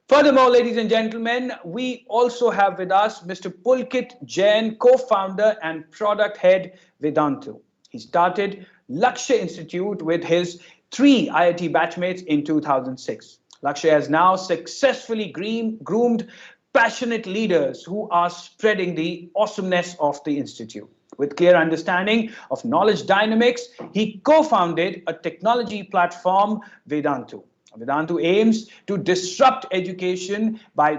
Furthermore, ladies and gentlemen, we also have with us Mr. Pulkit Jain, co-founder and product head, Vedantu. He started Lakshya Institute with his 3 IIT batchmates in 2006. Lakshya has now successfully groomed passionate leaders who are spreading the awesomeness of the Institute. With clear understanding of knowledge dynamics, he co-founded a technology platform, Vedantu. Vedantu aims to disrupt education by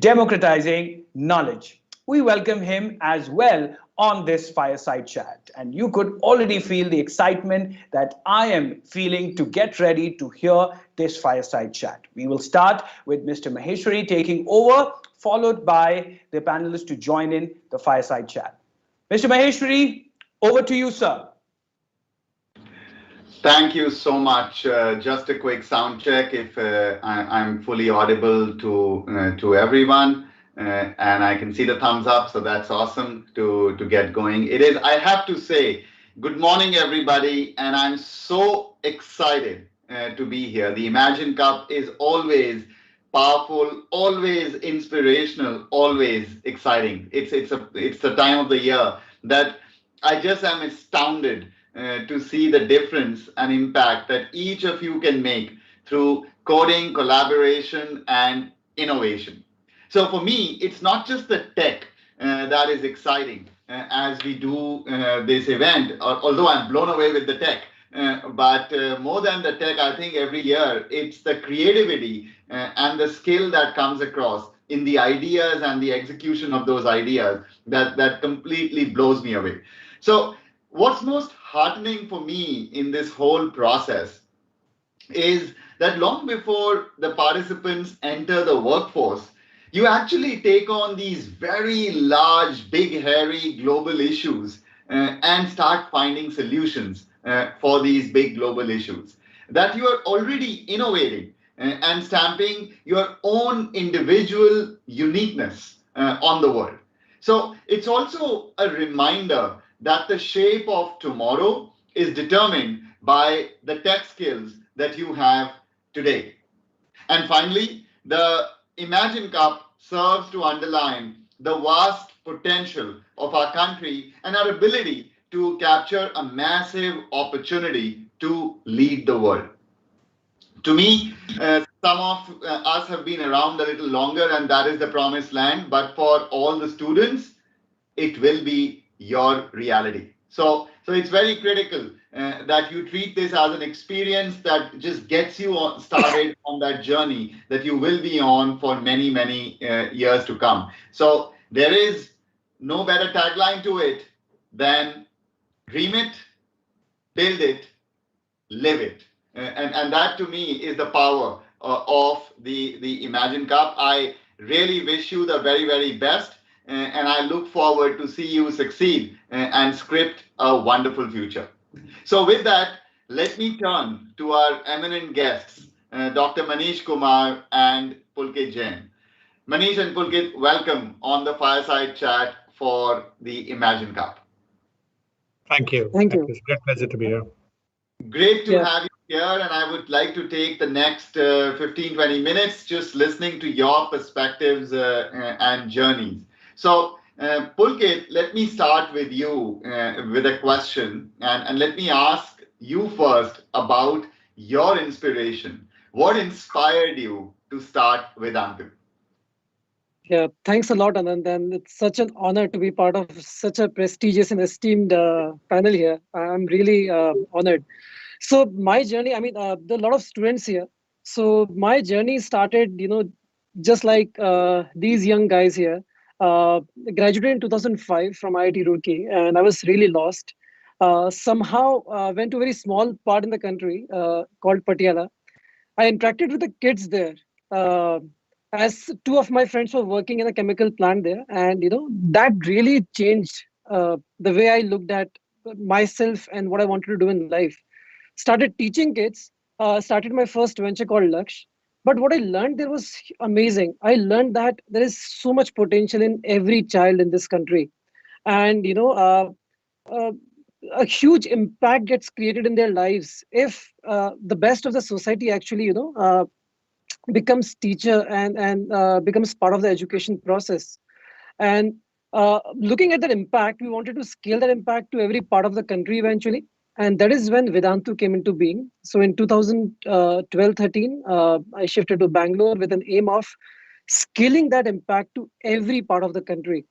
democratizing knowledge. We welcome him as well on this fireside chat, and you could already feel the excitement that I am feeling to get ready to hear this fireside chat. We will start with Mr. Maheshwari taking over, followed by the panelists to join in the fireside chat. Mr. Maheshwari, over to you, sir. Thank you so much. Just a quick sound check if I'm fully audible to everyone. And I can see the thumbs up, so that's awesome to get going. It is, I have to say, Good morning, everybody, and I'm so excited to be here. The Imagine Cup is always powerful, always inspirational, always exciting. It's the time of the year that I just am astounded to see the difference and impact that each of you can make through coding, collaboration, and innovation. So for me, it's not just the tech that is exciting as we do this event, although I'm blown away with the tech. But more than the tech, I think every year it's the creativity and the skill that comes across in the ideas and the execution of those ideas that completely blows me away. So what's most heartening for me in this whole process is that long before the participants enter the workforce, you actually take on these very large, big, hairy global issues and start finding solutions for these big global issues. That you are already innovating and stamping your own individual uniqueness on the world. So it's also a reminder that the shape of tomorrow is determined by the tech skills that you have today. And finally, the Imagine Cup serves to underline the vast potential of our country and our ability to capture a massive opportunity to lead the world. To me, some of us have been around a little longer, and that is the promised land. But for all the students, it will be your reality. So it's very critical that you treat this as an experience that just gets you started on that journey that you will be on for many, many years to come. So there is no better tagline to it than dream it, build it, live it. And that to me is the power of the Imagine Cup. I really wish you the very, very best. And I look forward to see you succeed and script a wonderful future. So with that, let me turn to our eminent guests, Dr. Manish Kumar and Pulkit Jain. Manish and Pulkit, welcome on the Fireside Chat for the Imagine Cup. Thank you. Thank you. It's a great pleasure to be here. Great to have you here, and I would like to take the next 15-20 minutes just listening to your perspectives and journeys. So, Pulkit, let me start with you with a question, and let me ask you first about your inspiration. What inspired you to start Vedantu? Yeah, thanks a lot, Anand. And it's such an honor to be part of such a prestigious and esteemed panel here. I'm really honored. So my journey, I mean, there are a lot of students here. So my journey started, just like these young guys here. Graduated in 2005 from IIT Roorkee, and I was really lost. Somehow went to a very small part in the country called Patiala. I interacted with the kids there. As two of my friends were working in a chemical plant there, and that really changed the way I looked at myself and what I wanted to do in life. Started teaching kids, started my first venture called Laksh. But what I learned there was amazing. I learned that there is so much potential in every child in this country. And, a huge impact gets created in their lives if the best of the society actually, becomes teacher and becomes part of the education process. And looking at that impact, we wanted to scale that impact to every part of the country eventually. And that is when Vedantu came into being. So in 2012-13, I shifted to Bangalore with an aim of scaling that impact to every part of the country.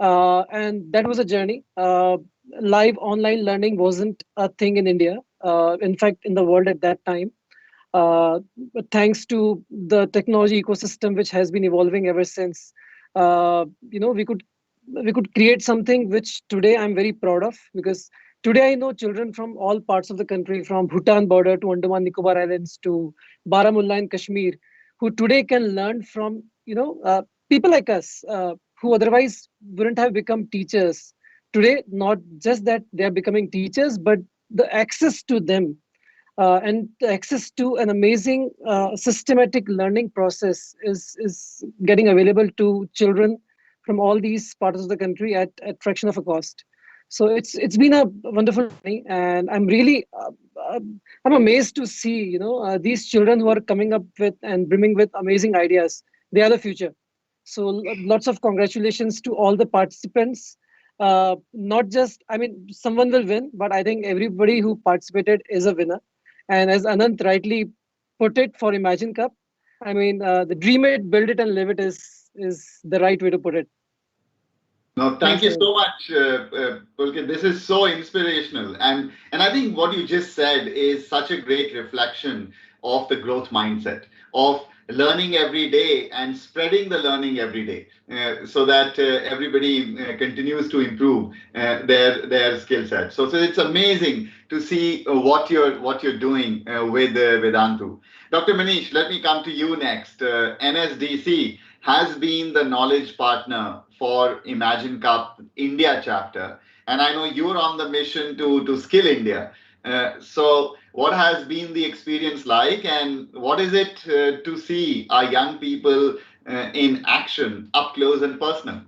And that was a journey. Live online learning wasn't a thing in India. In fact, in the world at that time. But thanks to the technology ecosystem, which has been evolving ever since, we could create something which today I'm very proud of, because today I know children from all parts of the country, from Bhutan border to Andaman Nicobar Islands to Baramulla in Kashmir, who today can learn from people like us who otherwise wouldn't have become teachers. Today, not just that they are becoming teachers, but the access to them. And access to an amazing systematic learning process is getting available to children from all these parts of the country at a fraction of a cost. So it's been a wonderful journey, and I'm really I'm amazed to see these children who are coming up with and brimming with amazing ideas. They are the future. So lots of congratulations to all the participants. Not just, I mean, someone will win, but I think everybody who participated is a winner. And as Anant rightly put it for Imagine Cup, I mean, the dream it, build it, and live it is the right way to put it. No, thank you so much, Pulkit. This is so inspirational, and I think what you just said is such a great reflection of the growth mindset of learning every day and spreading the learning every day, so that everybody continues to improve their skill set. So it's amazing to see what you're doing with Antu. Dr. Manish, let me come to you next. NSDC has been the knowledge partner for Imagine Cup India chapter. And I know you're on the mission to skill India. So what has been the experience like, and what is it to see our young people in action, up close and personal?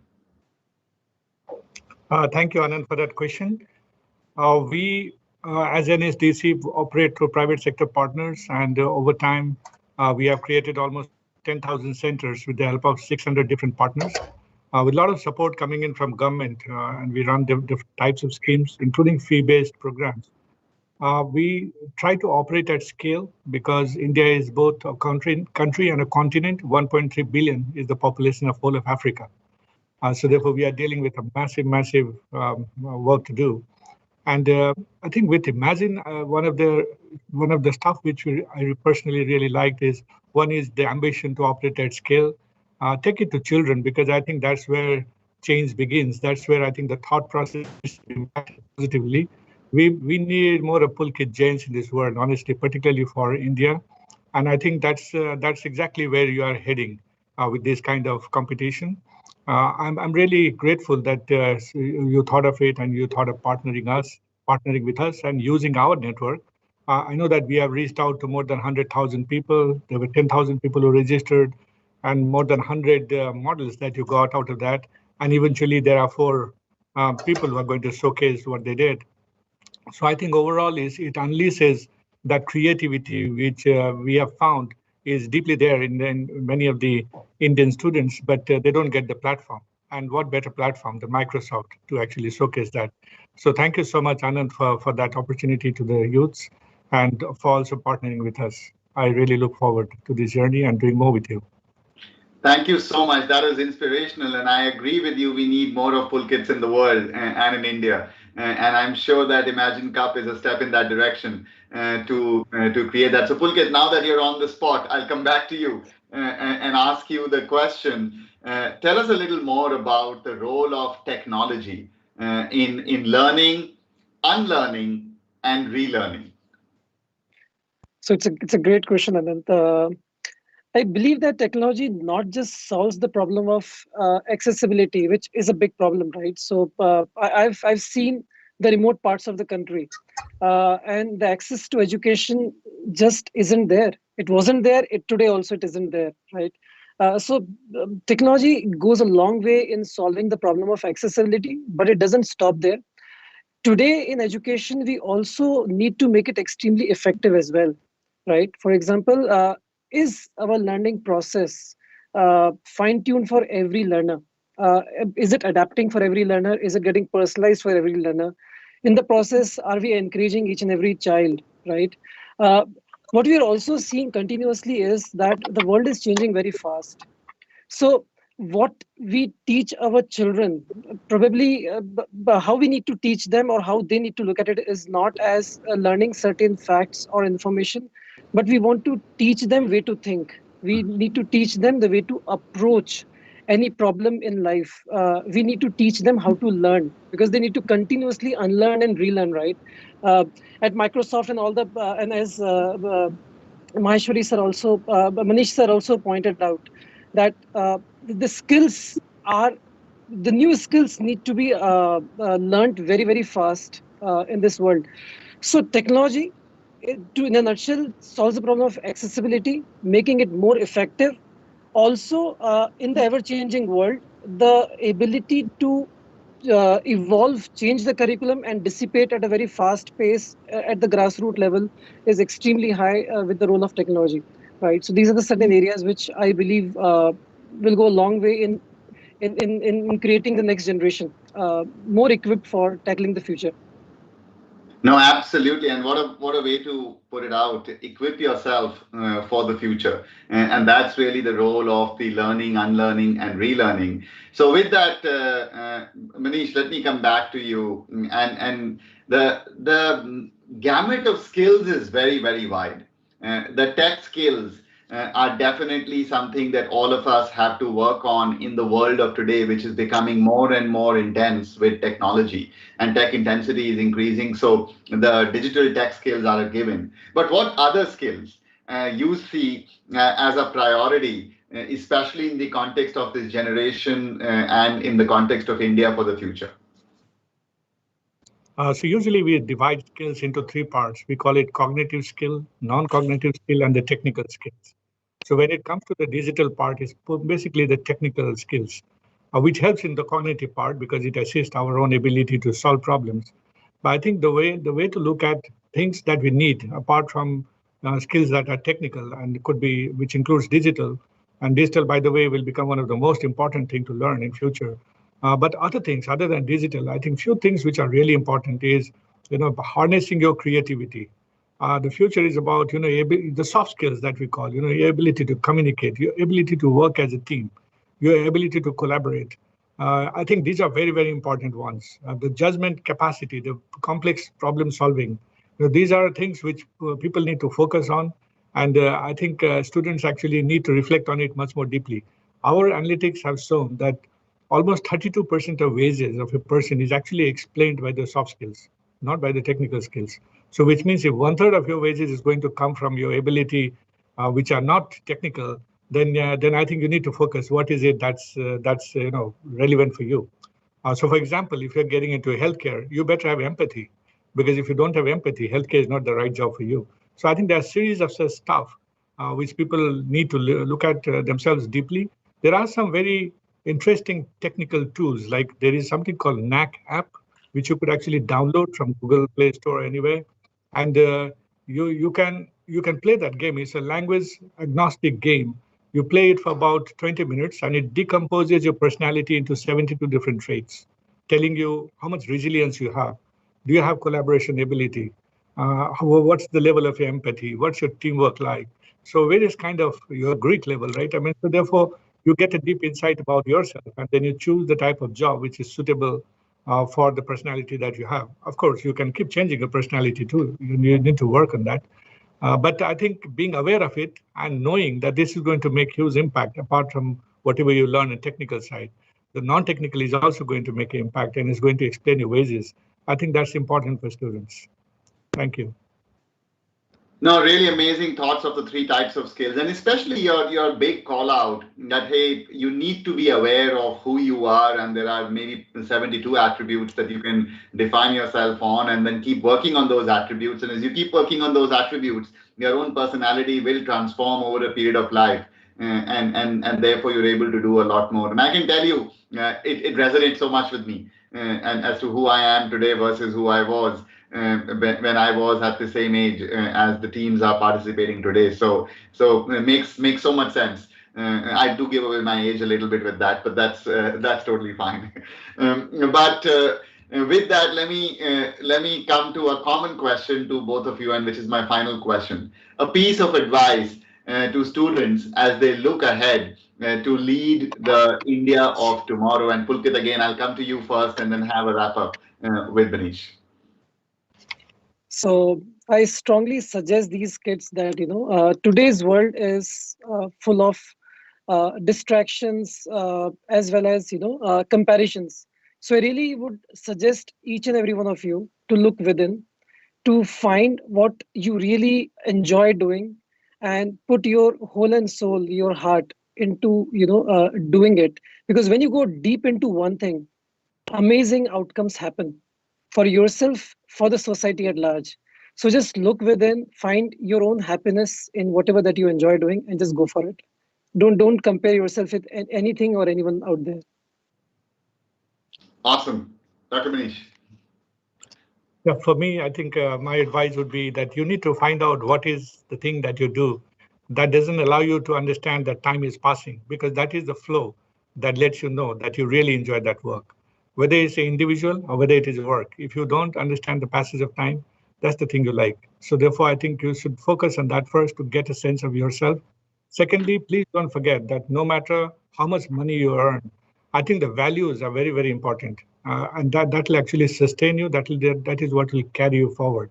Thank you, Anand, for that question. We, as NSDC, operate through private sector partners, and over time, we have created almost 10,000 centers with the help of 600 different partners, with a lot of support coming in from government, and we run different types of schemes, including fee-based programs. We try to operate at scale because India is both a country and a continent. 1.3 billion is the population of whole of Africa. So therefore, we are dealing with a massive work to do. And I think with Imagine, one of the stuff which I personally really liked is, one is the ambition to operate at scale. Take it to children, because I think that's where change begins. That's where I think the thought process impacts positively. We need more of Pulkit Jains in this world, honestly, particularly for India. And I think that's exactly where you are heading with this kind of competition. I'm really grateful that you thought of it and you thought of partnering with us and using our network. I know that we have reached out to more than 100,000 people. There were 10,000 people who registered, and more than 100 models that you got out of that. And eventually there are 4 people who are going to showcase what they did. So I think overall it unleashes that creativity which we have found is deeply there in many of the Indian students, but they don't get the platform. And what better platform than Microsoft to actually showcase that. So thank you so much, Anand, for that opportunity to the youths and for also partnering with us. I really look forward to this journey and doing more with you. Thank you so much. That was inspirational. And I agree with you. We need more of Pulkits in the world and in India. And I'm sure that Imagine Cup is a step in that direction to create that. So Pulkit, now that you're on the spot, I'll come back to you and ask you the question. Tell us a little more about the role of technology in learning, unlearning, and relearning. So it's a great question, Anant. I believe that technology not just solves the problem of accessibility, which is a big problem, right? So I've seen the remote parts of the country, and the access to education just isn't there. It wasn't there. Today also it isn't there, right? So technology goes a long way in solving the problem of accessibility, but it doesn't stop there. Today in education, we also need to make it extremely effective as well, right? For example, is our learning process fine-tuned for every learner? Is it adapting for every learner? Is it getting personalized for every learner? In the process, are we encouraging each and every child, right? What we are also seeing continuously is that the world is changing very fast. So what we teach our children, probably how we need to teach them or how they need to look at it is not as learning certain facts or information, but we want to teach them way to think. We need to teach them the way to approach any problem in life. We need to teach them how to learn, because they need to continuously unlearn and relearn, right? At Microsoft and all the, and as Maheshwari sir also, Manish sir also pointed out that the new skills need to be learned very, very fast in this world. So technology, in a nutshell, solves the problem of accessibility, making it more effective. Also, in the ever-changing world, the ability to evolve, change the curriculum, and dissipate at a very fast pace at the grassroots level is extremely high with the role of technology, right? So these are the certain areas which I believe will go a long way in creating the next generation more equipped for tackling the future. No, absolutely, and what a way to put it out. Equip yourself for the future, and that's really the role of the learning, unlearning, and relearning. So, with that, Manish, let me come back to you. And the gamut of skills is very wide. The tech skills are definitely something that all of us have to work on in the world of today, which is becoming more and more intense with technology, and tech intensity is increasing. So the digital tech skills are a given. But what other skills you see as a priority, especially in the context of this generation and in the context of India for the future? So usually we divide skills into three parts. We call it cognitive skill, non-cognitive skill, and the technical skills. So when it comes to the digital part, it's basically the technical skills, which helps in the cognitive part because it assists our own ability to solve problems. But I think the way to look at things that we need, apart from skills that are technical and could be, which includes digital, and digital, by the way, will become one of the most important things to learn in future. But other things, other than digital, I think few things which are really important is, harnessing your creativity. The future is about, the soft skills that we call, your ability to communicate, your ability to work as a team, your ability to collaborate. I think these are very important ones. The judgment capacity, the complex problem solving, these are things which people need to focus on. And I think students actually need to reflect on it much more deeply. Our analytics have shown that almost 32% of wages of a person is actually explained by the soft skills, not by the technical skills. So which means if 1/3 of your wages is going to come from your ability, which are not technical, then I think you need to focus. What is it that's relevant for you? So for example, if you're getting into healthcare, you better have empathy, because if you don't have empathy, healthcare is not the right job for you. So I think there are a series of such stuff which people need to look at themselves deeply. There are some very interesting technical tools, like there is something called NAC app, which you could actually download from Google Play Store anywhere, and you can play that game. It's a language agnostic game. You play it for about 20 minutes, and it decomposes your personality into 72 different traits, telling you how much resilience you have. Do you have collaboration ability? What's the level of your empathy? What's your teamwork like? So various kind of your grit level, right? I mean, so therefore, you get a deep insight about yourself, and then you choose the type of job which is suitable for the personality that you have. Of course, you can keep changing your personality too. You need to work on that. But I think being aware of it and knowing that this is going to make huge impact, apart from whatever you learn in technical side, the non-technical is also going to make an impact and is going to explain your wages. I think that's important for students. Thank you. No, really amazing thoughts of the three types of skills, and especially your big call out that, hey, you need to be aware of who you are, and there are maybe 72 attributes that you can define yourself on, and then keep working on those attributes. And as you keep working on those attributes, your own personality will transform over a period of life, and therefore you're able to do a lot more. And I can tell you, it resonates so much with me, and as to who I am today versus who I was when I was at the same age as the teams are participating today. So it makes so much sense. I do give away my age a little bit with that, but that's totally fine. But with that, let me come to a common question to both of you, and which is my final question. A piece of advice to students as they look ahead to lead the India of tomorrow. And Pulkit, again, I'll come to you first, and then have a wrap up with Manish. So I strongly suggest these kids that today's world is full of distractions as well as comparisons. So I really would suggest each and every one of you to look within, to find what you really enjoy doing, and put your whole and soul, your heart into doing it. Because when you go deep into one thing, amazing outcomes happen for yourself, for the society at large. So just look within, find your own happiness in whatever that you enjoy doing, and just go for it. Don't compare yourself with anything or anyone out there. Awesome. Dr. Manish. Yeah, for me, I think my advice would be that you need to find out what is the thing that you do that doesn't allow you to understand that time is passing, because that is the flow that lets you know that you really enjoy that work, whether it's an individual or whether it is work. If you don't understand the passage of time, that's the thing you like. So therefore, I think you should focus on that first to get a sense of yourself. Secondly, please don't forget that no matter how much money you earn, I think the values are very, very important. And that will actually sustain you. That is what will carry you forward.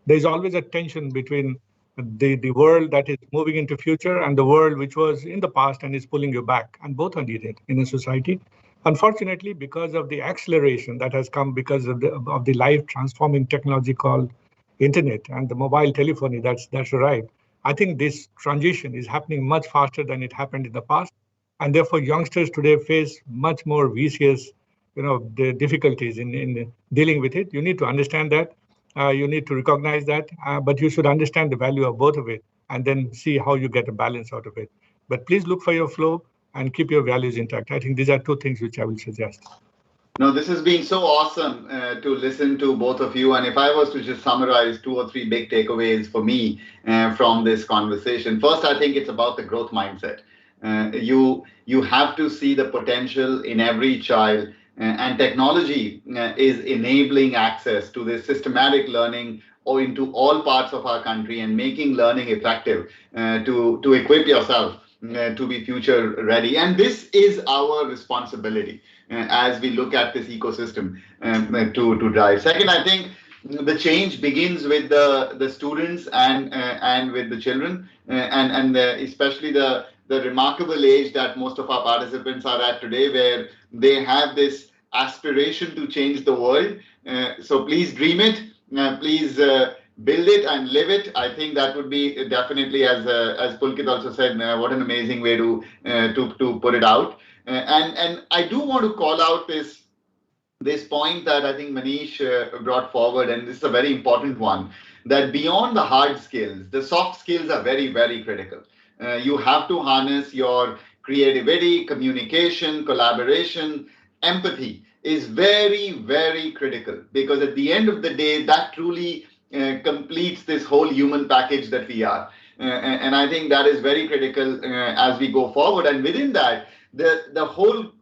There's always a tension between the world that is moving into future and the world which was in the past and is pulling you back. And both are needed in a society. Unfortunately, because of the acceleration that has come because of the life transforming technology called internet and the mobile telephony that's arrived, I think this transition is happening much faster than it happened in the past. And therefore, youngsters today face much more vicious, the difficulties in dealing with it. You need to understand that. You need to recognize that, but you should understand the value of both of it and then see how you get a balance out of it. But please look for your flow and keep your values intact. I think these are two things which I will suggest. No, this has been so awesome to listen to both of you. And if I was to just summarize 2 or 3 big takeaways for me from this conversation, first, I think it's about the growth mindset. You have to see the potential in every child, and technology is enabling access to this systematic learning or into all parts of our country and making learning effective to equip yourself to be future ready. And this is our responsibility as we look at this ecosystem to drive. Second, I think the change begins with the students and with the children, and especially the remarkable age that most of our participants are at today, where they have this aspiration to change the world. So please dream it, please build it and live it. I think that would be definitely, as Pulkit also said, what an amazing way to put it out. And I do want to call out this point that I think Manish brought forward, and this is a very important one, that beyond the hard skills, the soft skills are very, very critical. You have to harness your creativity, communication, collaboration, empathy is very, very critical, because at the end of the day, that truly completes this whole human package that we are. And I think that is very critical as we go forward. And within that, the whole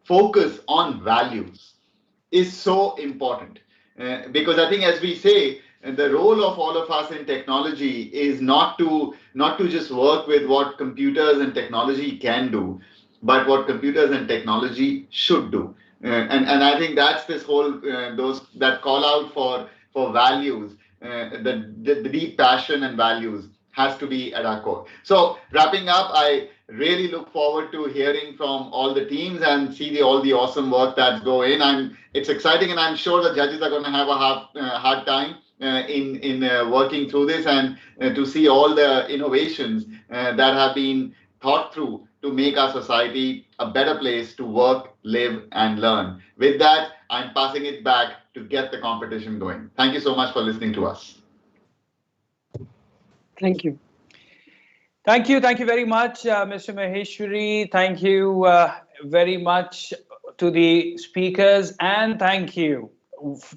focus on values is so important, because I think, as we say, the role of all of us in technology is not to just work with what computers and technology can do, but what computers and technology should do. And I think that's this whole that call out for values, the deep passion and values has to be at our core. So wrapping up, I really look forward to hearing from all the teams and see all the awesome work that's going. It's exciting, and I'm sure the judges are going to have a hard time in working through this, and to see all the innovations that have been thought through to make our society a better place to work, live, and learn. With that, I'm passing it back to get the competition going. Thank you so much for listening to us. Thank you. Thank you very much, Mr. Maheshwari. Thank you very much to the speakers, and thank you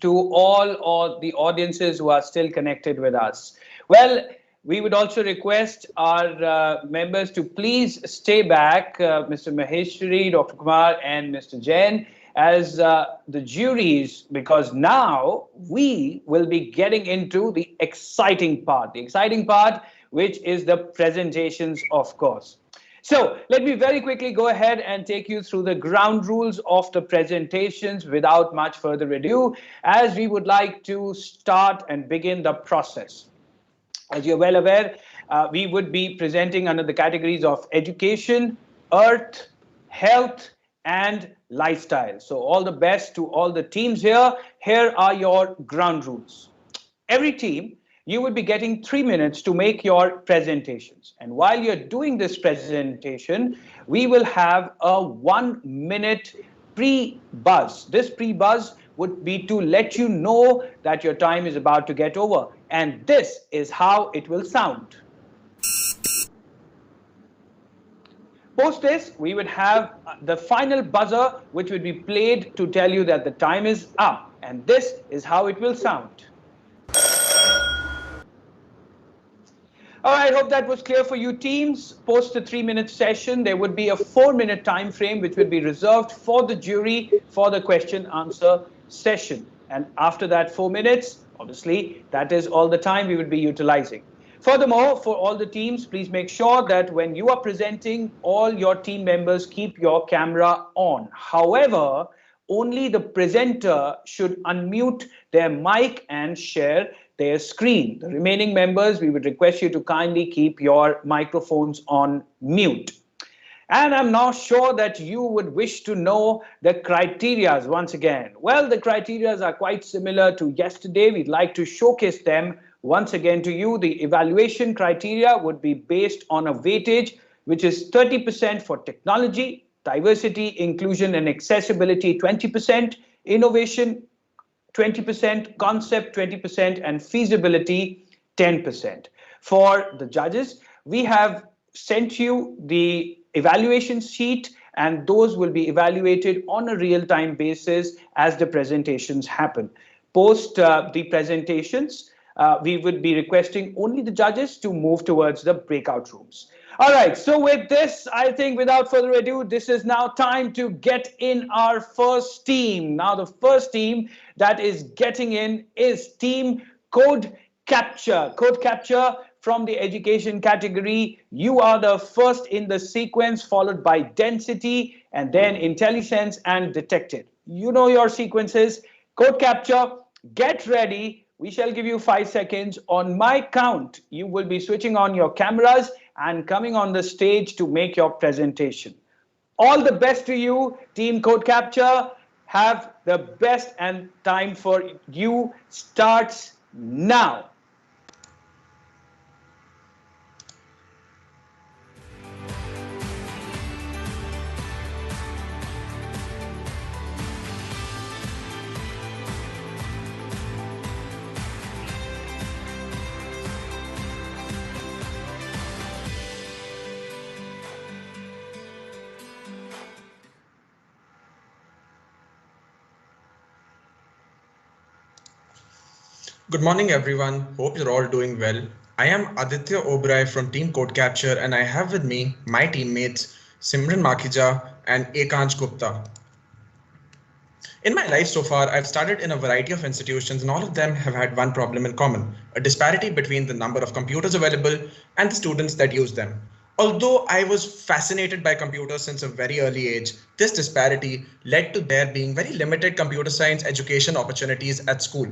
to all the audiences who are still connected with us. Well, we would also request our members to please stay back, Mr. Maheshwari, Dr. Kumar, and Mr. Jain, as the juries, because now we will be getting into the exciting part, which is the presentations, of course. So let me very quickly go ahead and take you through the ground rules of the presentations without much further ado, as we would like to start and begin the process. As you're well aware, we would be presenting under the categories of education, earth, health, and lifestyle. So all the best to all the teams here. Here are your ground rules. Every team, you would be getting 3 minutes to make your presentations. And while you're doing this presentation, we will have a 1 minute pre-buzz. This pre-buzz would be to let you know that your time is about to get over. And this is how it will sound. Post this, we would have the final buzzer, which would be played to tell you that the time is up. And this is how it will sound. All right, hope that was clear for you teams. Post the 3-minute session, there would be a 4-minute time frame which would be reserved for the jury for the question answer session. And after that 4 minutes, obviously, that is all the time we would be utilizing. Furthermore, for all the teams, please make sure that when you are presenting, all your team members keep your camera on. However, only the presenter should unmute their mic and share their screen. The remaining members, we would request you to kindly keep your microphones on mute. And I'm now sure that you would wish to know the criterias once again. Well, the criterias are quite similar to yesterday. We'd like to showcase them once again to you. The evaluation criteria would be based on a weightage, which is 30% for technology, diversity, inclusion, and accessibility 20%, innovation 20%, concept 20%, and feasibility 10%. For the judges, we have sent you the evaluation sheet, and those will be evaluated on a real-time basis as the presentations happen. Post the presentations, we would be requesting only the judges to move towards the breakout rooms. All right, so with this, I think without further ado, this is now time to get in our first team. Now, the first team that is getting in is Team Code Capture. Code Capture from the education category. You are the first in the sequence, followed by Density, and then Intellisense and Detected. You know your sequences. Code Capture, get ready. We shall give you 5 seconds. On my count, you will be switching on your cameras and coming on the stage to make your presentation. All the best to you, Team Code Capture. Have the best, and time for you starts now. Good morning, everyone. Hope you're all doing well. I am Aditya Oberoi from Team Code Capture, and I have with me my teammates Simran Makhija and Ekansh Gupta. In my life so far, I've studied in a variety of institutions, and all of them have had one problem in common: a disparity between the number of computers available and the students that use them. Although I was fascinated by computers since a very early age, this disparity led to there being very limited computer science education opportunities at school.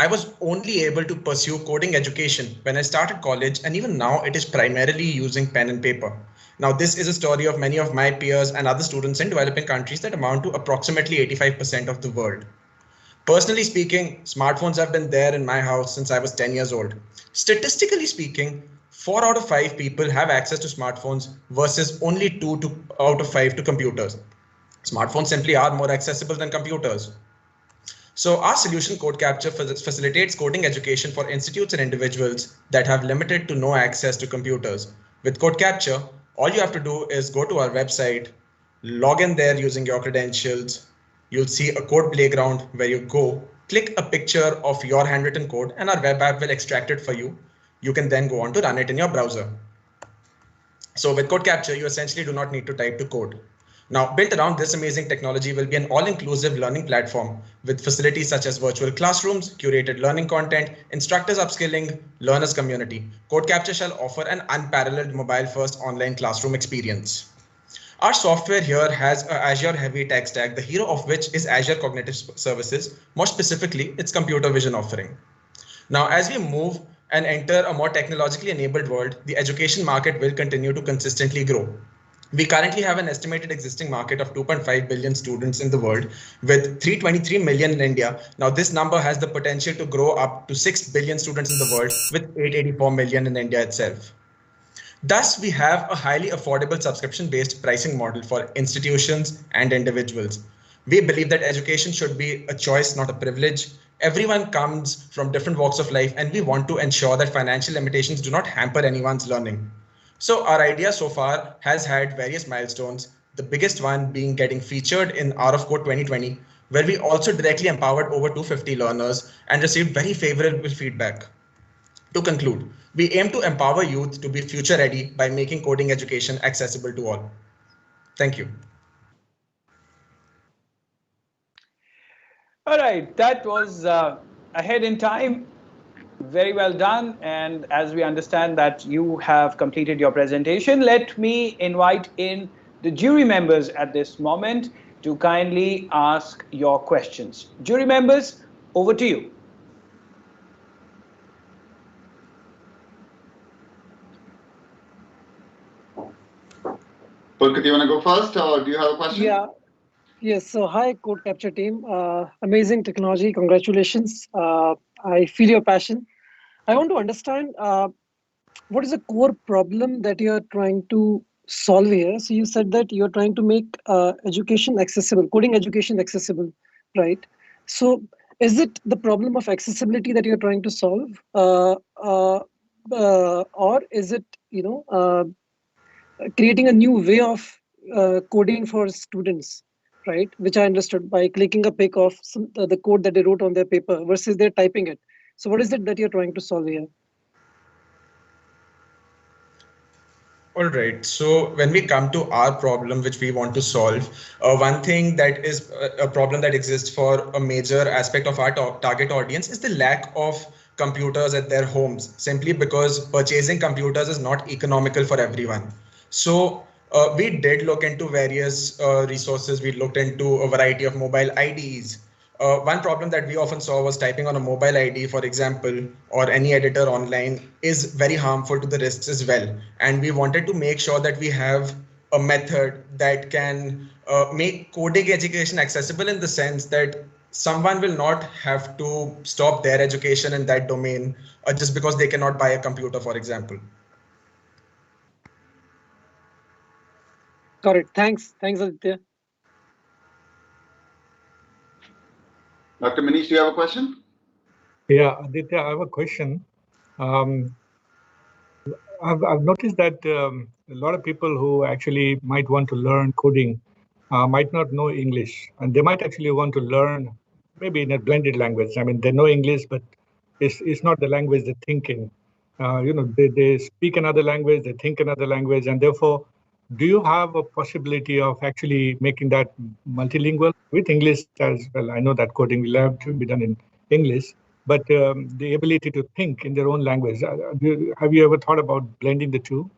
I was only able to pursue coding education when I started college, and even now it is primarily using pen and paper. Now, this is a story of many of my peers and other students in developing countries that amount to approximately 85% of the world. Personally speaking, smartphones have been there in my house since I was 10 years old. Statistically speaking, 4 out of 5 people have access to smartphones versus only 2 out of 5 to computers. Smartphones simply are more accessible than computers. So our solution, Code Capture, facilitates coding education for institutes and individuals that have limited to no access to computers. With Code Capture, all you have to do is go to our website, log in there using your credentials. You'll see a code playground where you go, click a picture of your handwritten code, and our web app will extract it for you. You can then go on to run it in your browser. So with Code Capture, you essentially do not need to type to code. Now, built around this amazing technology will be an all-inclusive learning platform with facilities such as virtual classrooms, curated learning content, instructors upskilling, learners community. Code Capture shall offer an unparalleled mobile-first online classroom experience. Our software here has an Azure-heavy tech stack, the hero of which is Azure Cognitive Services, more specifically, its computer vision offering. Now, as we move and enter a more technologically enabled world, the education market will continue to consistently grow. We currently have an estimated existing market of 2.5 billion students in the world, with 323 million in India. Now, this number has the potential to grow up to 6 billion students in the world, with 884 million in India itself. Thus, we have a highly affordable subscription-based pricing model for institutions and individuals. We believe that education should be a choice, not a privilege. Everyone comes from different walks of life, and we want to ensure that financial limitations do not hamper anyone's learning. So our idea so far has had various milestones, the biggest one being getting featured in R of Code 2020, where we also directly empowered over 250 learners and received very favorable feedback. To conclude, we aim to empower youth to be future ready by making coding education accessible to all. Thank you. All right, that was ahead in time. Very well done. And as we understand that you have completed your presentation, let me invite in the jury members at this moment to kindly ask your questions. Jury members, over to you. Pulkit, you want to go first, or do you have a question? Yeah. Yes. So, hi, Code Capture team. Amazing technology. Congratulations. I feel your passion. I want to understand what is the core problem that you are trying to solve here. So, you said that you are trying to make education accessible, coding education accessible, right? So, is it the problem of accessibility that you are trying to solve, or is it, creating a new way of coding for students, right? Which I understood by clicking a pic of the code that they wrote on their paper versus they're typing it. So what is it that you're trying to solve here? All right. So when we come to our problem, which we want to solve, one thing that is a problem that exists for a major aspect of our target audience is the lack of computers at their homes, simply because purchasing computers is not economical for everyone. So we did look into various resources. We looked into a variety of mobile IDs. One problem that we often saw was typing on a mobile ID, for example, or any editor online is very harmful to the wrists as well. And we wanted to make sure that we have a method that can make coding education accessible in the sense that someone will not have to stop their education in that domain just because they cannot buy a computer, for example. Got it. Thanks. Thanks, Aditya. Dr. Manish, do you have a question? Yeah, Aditya, I have a question. I've noticed that a lot of people who actually might want to learn coding might not know English, and they might actually want to learn maybe in a blended language. I mean, they know English, but it's not the language they think in. They speak another language, they think another language, and therefore, do you have a possibility of actually making that multilingual with English as well? I know that coding will have to be done in English, but the ability to think in their own language. Have you ever thought about blending the two?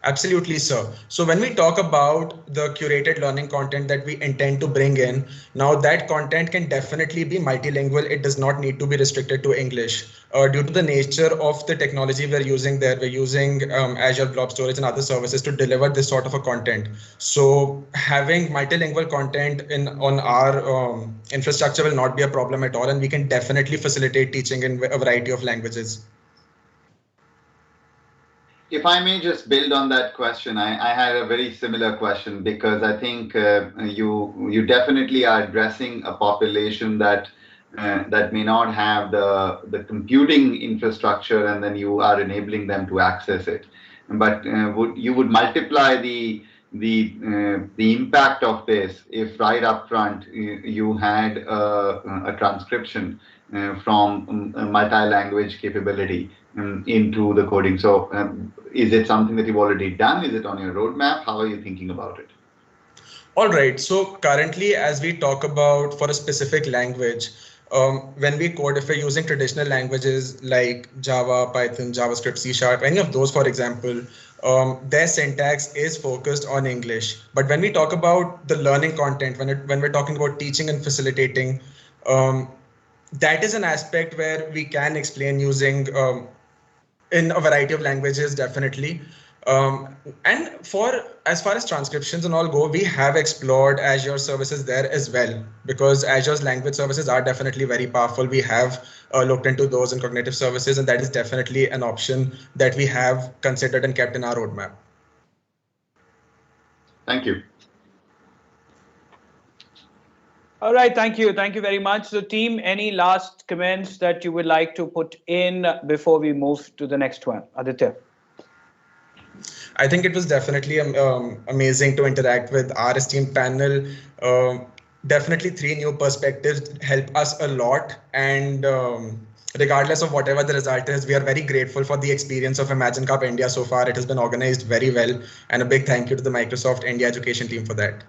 Absolutely, sir. So when we talk about the curated learning content that we intend to bring in, now that content can definitely be multilingual. It does not need to be restricted to English. Due to the nature of the technology we're using there, we're using Azure Blob Storage and other services to deliver this sort of a content. So having multilingual content on our infrastructure will not be a problem at all, and we can definitely facilitate teaching in a variety of languages. If I may just build on that question, I had a very similar question, because I think you definitely are addressing a population that may not have the computing infrastructure, and then you are enabling them to access it. But you would multiply the impact of this if right up front you had a transcription from a multi-language capability into the coding. So is it something that you've already done? Is it on your roadmap? How are you thinking about it? All right. So currently, as we talk about for a specific language, when we code, if we're using traditional languages like Java, Python, JavaScript, C#, any of those, for example, their syntax is focused on English. But when we talk about the learning content, when we're talking about teaching and facilitating, that is an aspect where we can explain using in a variety of languages, definitely. And as far as transcriptions and all go, we have explored Azure services there as well, because Azure's language services are definitely very powerful. We have looked into those in cognitive services, and that is definitely an option that we have considered and kept in our roadmap. Thank you. All right, thank you. Thank you very much. So team, any last comments that you would like to put in before we move to the next one? Aditya. I think it was definitely amazing to interact with our esteemed panel. Definitely 3 new perspectives help us a lot. And regardless of whatever the result is, we are very grateful for the experience of Imagine Cup India so far. It has been organized very well. And a big thank you to the Microsoft India education team for that.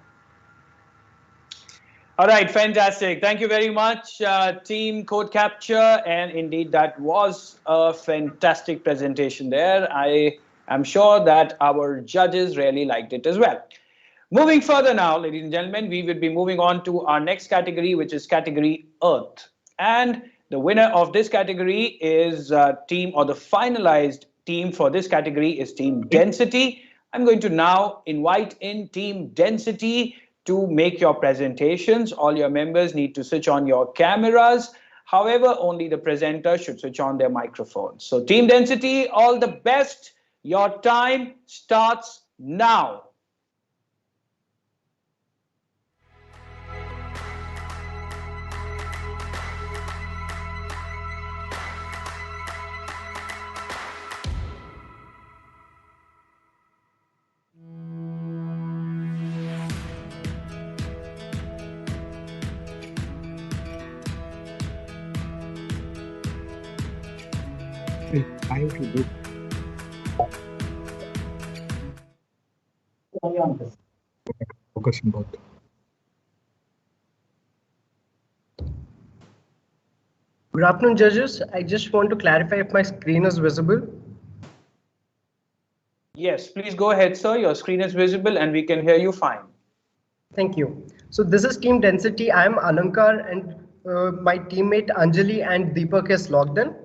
All right, fantastic. Thank you very much, Team Code Capture. And indeed, that was a fantastic presentation there. I am sure that our judges really liked it as well. Moving further now, ladies and gentlemen, we will be moving on to our next category, which is category Earth. And the winner of this category is team, or the finalized team for this category is Team Density. I'm going to now invite in Team Density to make your presentations. All your members need to switch on your cameras. However, only the presenter should switch on their microphones. So Team Density, all the best. Your time starts now. Trying to do. Focus on both. Good afternoon, judges. I just want to clarify if my screen is visible. Yes, please go ahead, sir. Your screen is visible and we can hear you fine. Thank you. So this is Team Density. I am Alankar and my teammate Anjali and Deepak is logged in.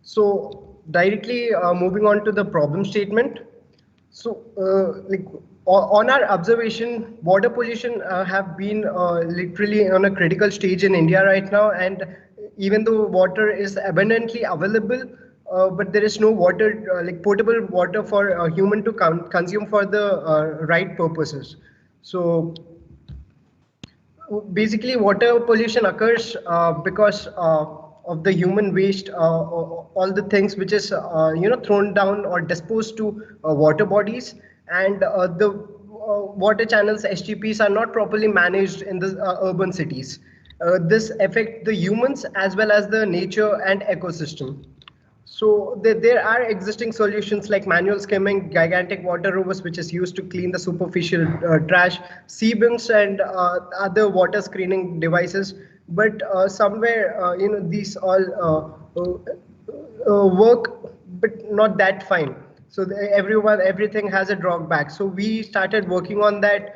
So directly moving on to the problem statement. So on our observation, water pollution have been literally on a critical stage in India right now. And even though water is abundantly available, but there is no water, potable water for a human to consume for the right purposes. So basically water pollution occurs because of the human waste, all the things which is thrown down or disposed to water bodies, and the water channels, STPs, are not properly managed in the urban cities. This affects the humans as well as the nature and ecosystem. So there are existing solutions like manual skimming, gigantic water rovers, which is used to clean the superficial trash, sea-bins, and other water screening devices. But somewhere, these all work, but not that fine. So everything has a drawback. So we started working on that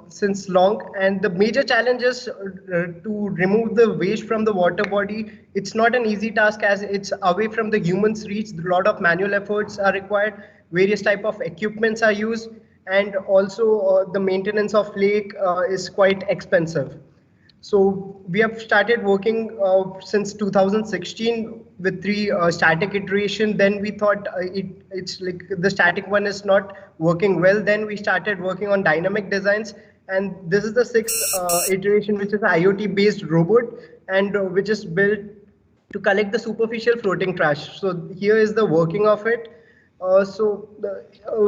since long, and the major challenge is to remove the waste from the water body. It's not an easy task as it's away from the human's reach. A lot of manual efforts are required. Various type of equipments are used, and also the maintenance of lake is quite expensive. So we have started working since 2016 with 3 static iteration. Then we thought it's like the static one is not working well. Then we started working on dynamic designs. And this is the 6th iteration, which is an IoT based robot, and which is built to collect the superficial floating trash. So here is the working of it.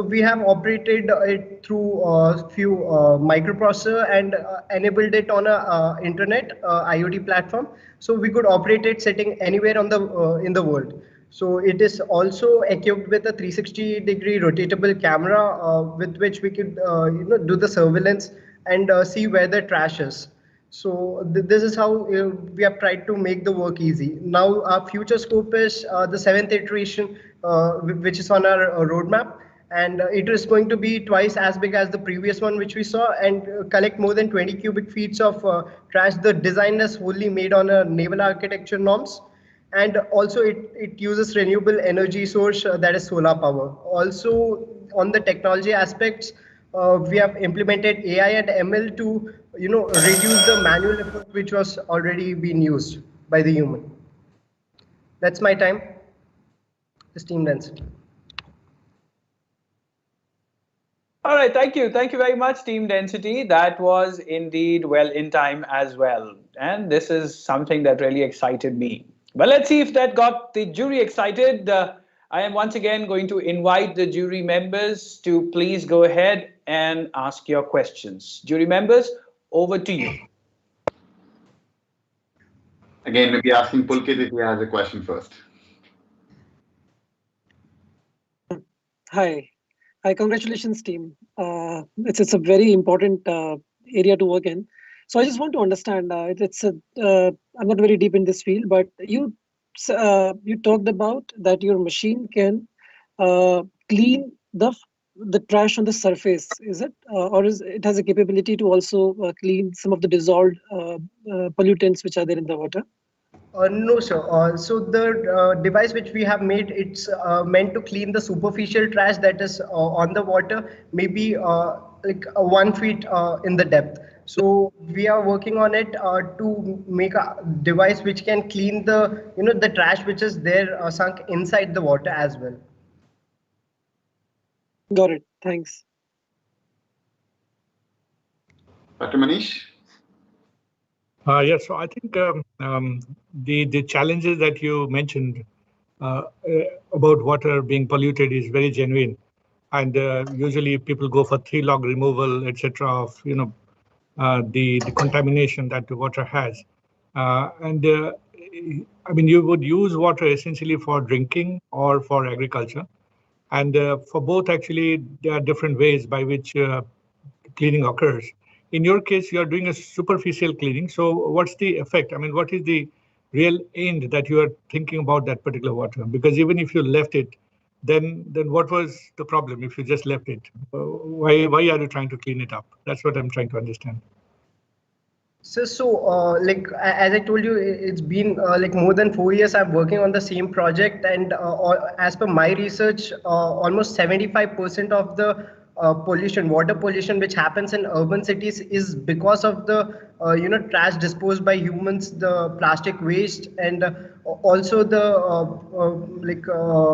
We have operated it through a few microprocessor and enabled it on a internet IoT platform. So we could operate it sitting anywhere on the in the world. So it is also equipped with a 360-degree rotatable camera with which we could do the surveillance and see where the trash is. So this is how we have tried to make the work easy. Now our future scope is the 7th iteration, which is on our roadmap, and it is going to be twice as big as the previous one which we saw, and collect more than 20 cubic feet of trash. The design is fully made on a naval architecture norms, and also it uses renewable energy source that is solar power. Also on the technology aspects, we have implemented AI and ML to reduce the manual effort which was already being used by the human. That's my time. This Team Density. All right, thank you. Thank you very much, Team Density. That was indeed well in time as well. And this is something that really excited me. Well, let's see if that got the jury excited. I am once again going to invite the jury members to please go ahead and ask your questions. Jury members, over to you. Again, maybe asking Pulkit if he has a question first. Hi, congratulations, team. It's a very important area to work in. So I just want to understand. I'm not very deep in this field, but you talked about that your machine can clean the trash on the surface. Is it, or is it has a capability to also clean some of the dissolved pollutants which are there in the water? No, sir. So the device which we have made, it's meant to clean the superficial trash that is on the water, maybe like 1 feet in the depth. So we are working on it to make a device which can clean the trash which is there sunk inside the water as well. Got it. Thanks. Dr. Manish? Yes, so I think the challenges that you mentioned about water being polluted is very genuine, and usually people go for 3-log removal, etc. of the contamination that the water has, and I mean you would use water essentially for drinking or for agriculture, and for both actually there are different ways by which cleaning occurs. In your case, you are doing a superficial cleaning. So what's the effect? I mean, what is the real end that you are thinking about that particular water? Because even if you left it, then what was the problem if you just left it? Why are you trying to clean it up? That's what I'm trying to understand. So like as I told you, it's been like more than 4 years I'm working on the same project, and as per my research, almost 75% of the water pollution which happens in urban cities is because of the trash disposed by humans, the plastic waste, and also the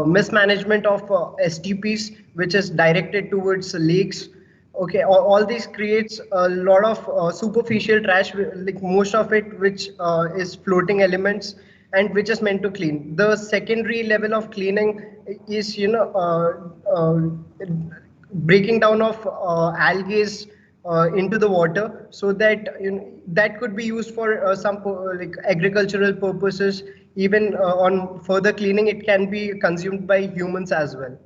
mismanagement of STPs, which is directed towards lakes. Okay, all these creates a lot of superficial trash, like most of it which is floating elements and which is meant to clean. The secondary level of cleaning is breaking down of algae into the water, so that that could be used for some like agricultural purposes. Even on further cleaning, it can be consumed by humans as well.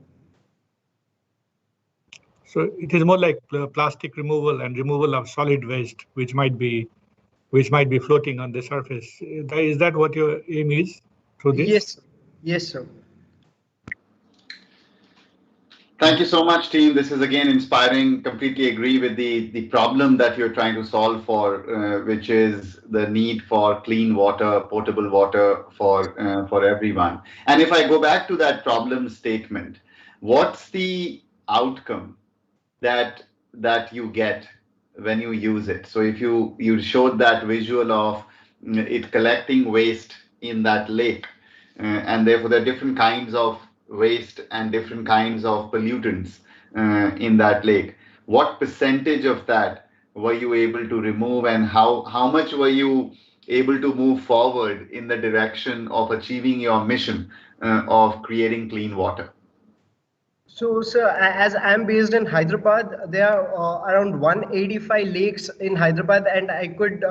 So it is more like plastic removal and removal of solid waste, which might be floating on the surface. Is that what your aim is through this? Yes, sir. Thank you so much, team. This is again inspiring. Completely agree with the problem that you're trying to solve for, which is the need for clean water, potable water for everyone. And if I go back to that problem statement, what's the outcome that you get when you use it? So if you showed that visual of it collecting waste in that lake, and therefore there are different kinds of waste and different kinds of pollutants in that lake. What percentage of that were you able to remove, and how much were you able to move forward in the direction of achieving your mission of creating clean water? So, sir, as I'm based in Hyderabad, there are around 185 lakes in Hyderabad, and I could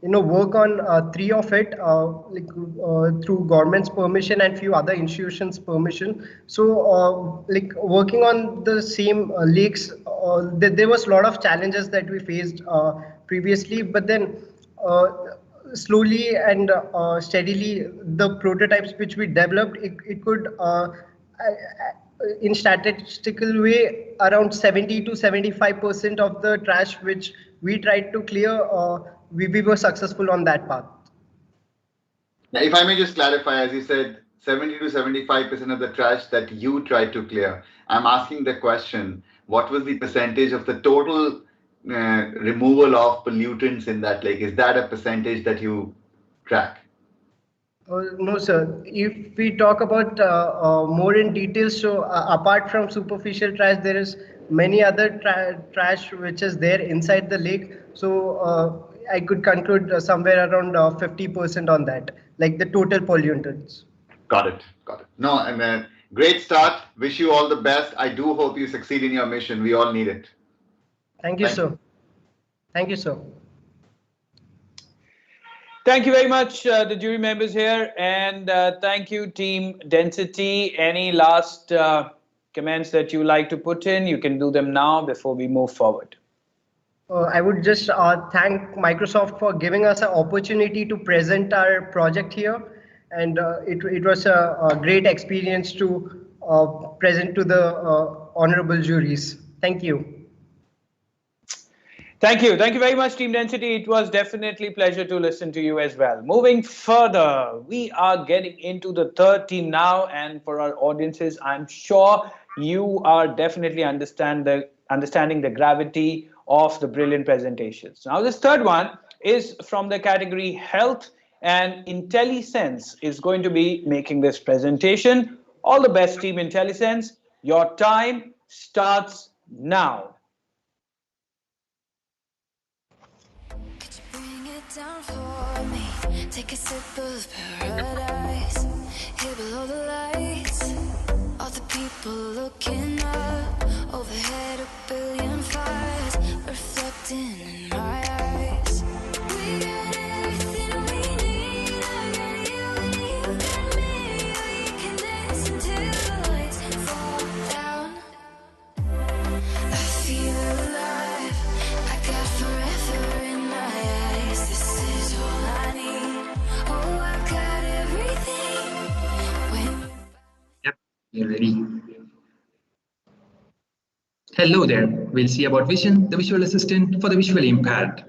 work on 3 of it through government's permission and few other institutions' permission. So working on the same lakes, there was a lot of challenges that we faced previously, but then slowly and steadily, the prototypes which we developed, it could in statistical way, around 70 to 75% of the trash which we tried to clear, we were successful on that path. Now, if I may just clarify, as you said, 70 to 75% of the trash that you tried to clear. I'm asking the question, what was the percentage of the total removal of pollutants in that lake? Is that a percentage that you track? No, sir. If we talk about more in detail, so apart from superficial trash, there is many other trash which is there inside the lake. So I could conclude somewhere around 50% on that, like the total pollutants. Got it. No, and Great start. Wish you all the best. I do hope you succeed in your mission. We all need it. Thank you, sir. Thank you, sir. Thank you very much, the jury members here, and thank you, Team Density. Any last comments that you like to put in? You can do them now before we move forward. I would just thank Microsoft for giving us an opportunity to present our project here, and it was a great experience to present to the honorable juries. Thank you. Thank you. Thank you very much, Team Density. It was definitely a pleasure to listen to you as well. Moving further, we are getting into the third team now, and for our audiences, I'm sure you are definitely understanding the gravity of the brilliant presentations. Now, this third one is from the category Health, and Intellisense is going to be making this presentation. All the best, Team Intellisense. Your time starts now. Down for me, take a sip of paradise. Here below the lights, all the people looking up. Overhead, a billion fires reflecting in my eyes. We got everything we need. I got you and you got me. We can dance until the lights fall down. I feel alive. I got forever in my eyes. This is all I need. Oh, I've got everything. Yep, you're ready. Hello there. We'll see about Vision, the visual assistant for the visually impaired.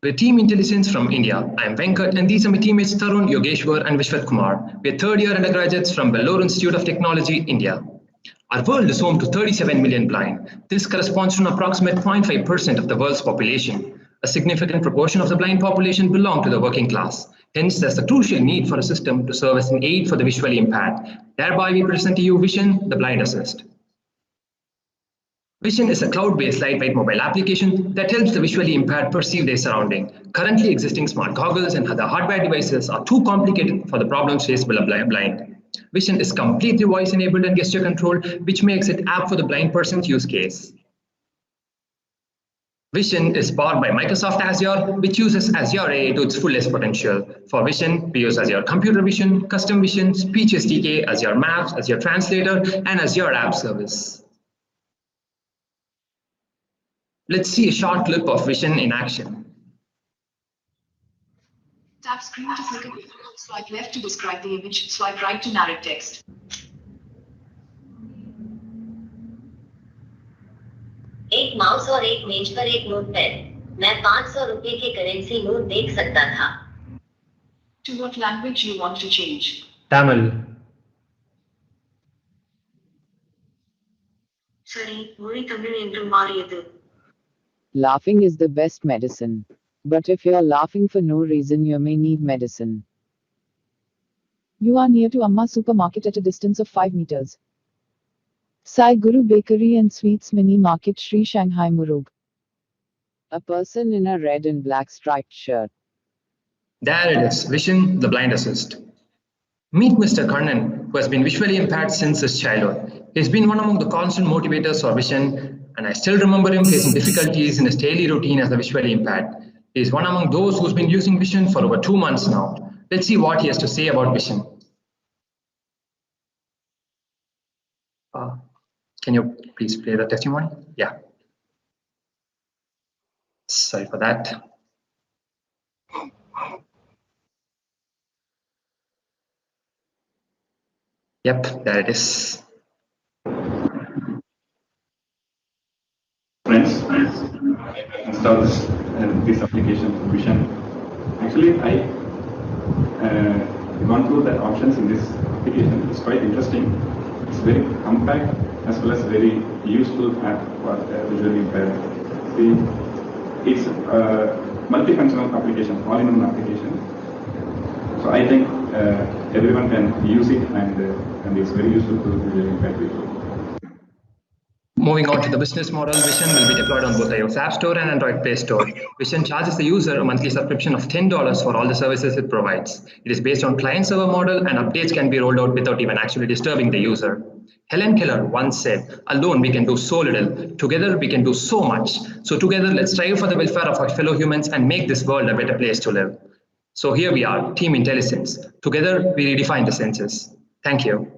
We're Team Intellisense from India. I'm Venkat, and these are my teammates Tarun, Yogeshwar, and Vishwat Kumar. We're third-year undergraduates from Vellore Institute of Technology, India. Our world is home to 37 million blind. This corresponds to an approximate 0.5% of the world's population. A significant proportion of the blind population belong to the working class. Hence, there's a crucial need for a system to serve as an aid for the visually impaired. Thereby, we present to you Vision, the blind assist. Vision is a cloud-based lightweight mobile application that helps the visually impaired perceive their surrounding. Currently existing smart goggles and other hardware devices are too complicated for the problems faced by the blind. Vision is completely voice-enabled and gesture-controlled, which makes it apt for the blind person's use case. Vision is powered by Microsoft Azure, which uses Azure AI to its fullest potential. For Vision, we use Azure Computer Vision, Custom Vision, Speech SDK, Azure Maps, Azure Translator, and Azure App Service. Let's see a short clip of Vision in action. Tap screen to click a video, swipe left to describe the image, swipe right to narrate text. एक mouse और एक मेज पर एक notepad. मैं 500 रुपए के currency note देख सकता था। To what language you want to change? Tamil. சரி, மொழி தமிழ் என்று மாறியது. Laughing is the best medicine. But if you're laughing for no reason, you may need medicine. You are near to Amma supermarket at a distance of 5 meters. Sai Guru Bakery and Sweets Mini Market, Sri Shanghai Murug. A person in a red and black striped shirt. There it is, Vision, the blind assist. Meet Mr. Karnan, who has been visually impaired since his childhood. He's been one among the constant motivators for Vision, and I still remember him facing difficulties in his daily routine as a visually impaired. He is one among those who's been using Vision for over 2 months now. Let's see what he has to say about Vision. Can you please play the testimony? Yeah. Sorry for that. Yep, there it is. Friends, I installed this application Vision. Actually, I gone through the options in this application. It's quite interesting. It's very compact as well as very useful app for visually impaired. See, it's a multifunctional application, all-in-one application. So I think everyone can use it, and it's very useful to visually impaired people. Moving on to the business model, Vision will be deployed on both iOS App Store and Android Play Store. Vision charges the user a monthly subscription of $10 for all the services it provides. It is based on client-server model, and updates can be rolled out without even actually disturbing the user. Helen Keller once said, "Alone we can do so little. Together we can do so much. So together let's strive for the welfare of our fellow humans and make this world a better place to live." So here we are, Team Intellisense. Together we redefine the senses. Thank you.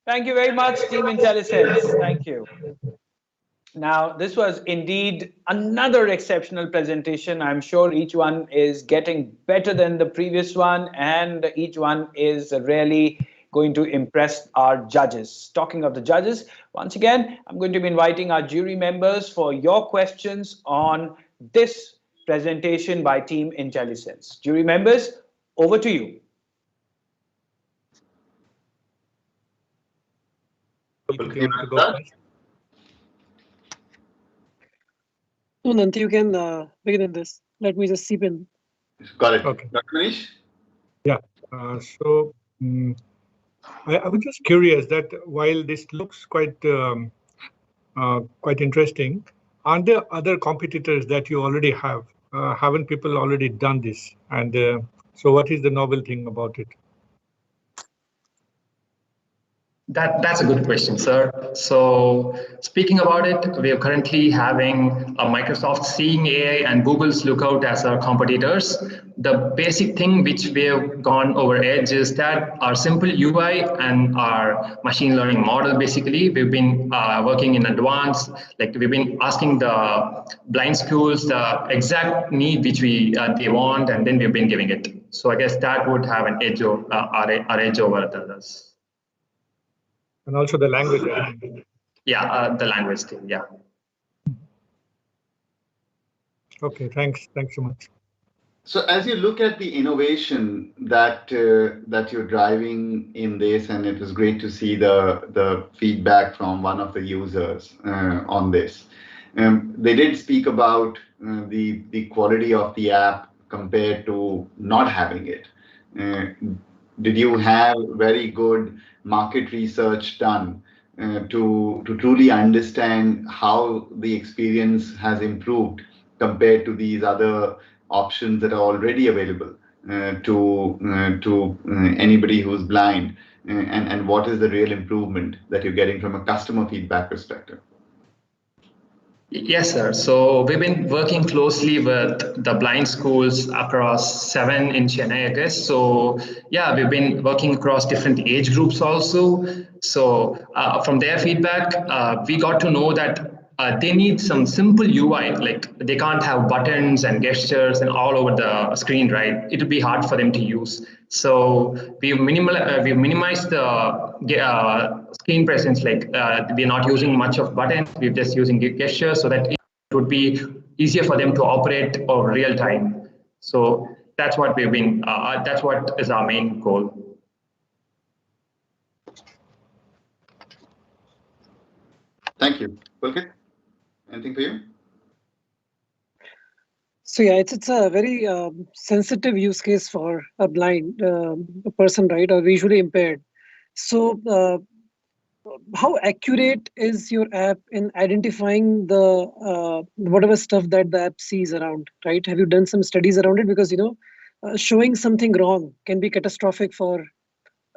Thank you very much, Team Intellisense. Thank you. Now, this was indeed another exceptional presentation. I'm sure each one is getting better than the previous one, and each one is really going to impress our judges. Talking of the judges, once again, I'm going to be inviting our jury members for your questions on this presentation by Team Intellisense. Jury members, over to you. No, Nanti, you can begin in this. Let me just seep in. Got it. Okay. Dr. Manish? Yeah. I was just curious that while this looks quite interesting, aren't there other competitors that you already have? Haven't people already done this? And so what is the novel thing about it? That's a good question, sir. So speaking about it, we are currently having Microsoft Seeing AI and Google's Lookout as our competitors. The basic thing which we have gone over edge is that our simple UI and our machine learning model, basically, we've been working in advance. Like we've been asking the blind schools the exact need which they want, and then we've been giving it. So I guess that would have an edge over our edge over others. And also the language. Yeah, the language thing, yeah. Okay, thanks. Thanks so much. So as you look at the innovation that you're driving in this, and it was great to see the feedback from one of the users on this. They did speak about the quality of the app compared to not having it. Did you have very good market research done to truly understand how the experience has improved compared to these other options that are already available to anybody who's blind, and what is the real improvement that you're getting from a customer feedback perspective? Yes, sir. So we've been working closely with the blind schools across 7 in Chennai, I guess. So yeah, we've been working across different age groups also. So from their feedback, we got to know that they need some simple UI, like they can't have buttons and gestures and all over the screen, right? It'll be hard for them to use. So we minimized the screen presence, like we're not using much of buttons, we're just using gestures so that it would be easier for them to operate over real time. So that's what we've been, that's what is our main goal. Thank you. Pulkit, anything for you? So yeah, it's a very sensitive use case for a blind person, right, or visually impaired. So how accurate is your app in identifying the whatever stuff that the app sees around, right? Have you done some studies around it? Because showing something wrong can be catastrophic for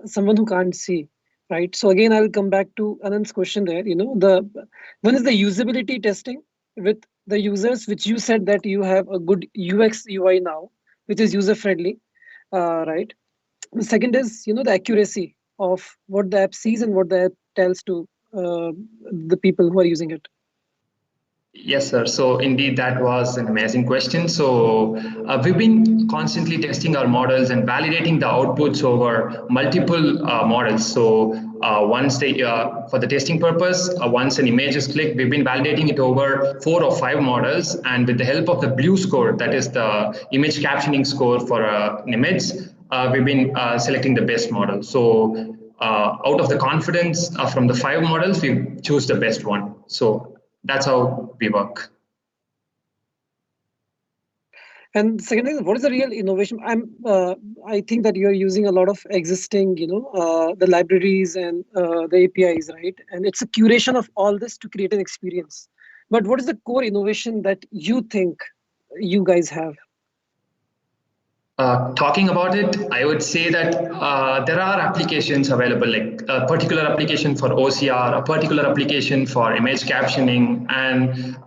someone who can't see, right? So again, I'll come back to Anand's question there. One is the usability testing with the users, which you said that you have a good UX UI now, which is user friendly, right? The second is the accuracy of what the app sees and what the app tells to the people who are using it. Yes, sir. So indeed, that was an amazing question. So we've been constantly testing our models and validating the outputs over multiple models. So once for the testing purpose, once an image is clicked, we've been validating it over 4 or 5 models. And with the help of the blue score, that is the image captioning score for an image, we've been selecting the best model. So out of the confidence from the 5 models, we choose the best one. So that's how we work. And second thing, what is the real innovation? I think that you're using a lot of existing, the libraries and the APIs, right? And it's a curation of all this to create an experience. But what is the core innovation that you think you guys have? Talking about it, I would say that there are applications available, like a particular application for OCR, a particular application for image captioning, and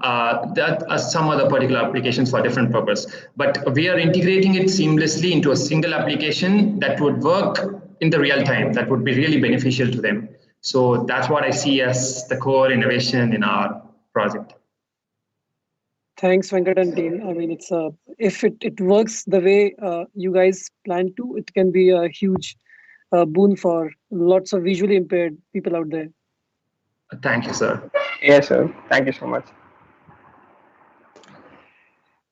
some other particular applications for different purpose. But we are integrating it seamlessly into a single application that would work in the real time, that would be really beneficial to them. So that's what I see as the core innovation in our project. Thanks, Venkat and team. I mean, it's if it works the way you guys plan to, it can be a huge boon for lots of visually impaired people out there. Thank you, sir. Yes, sir. Thank you so much.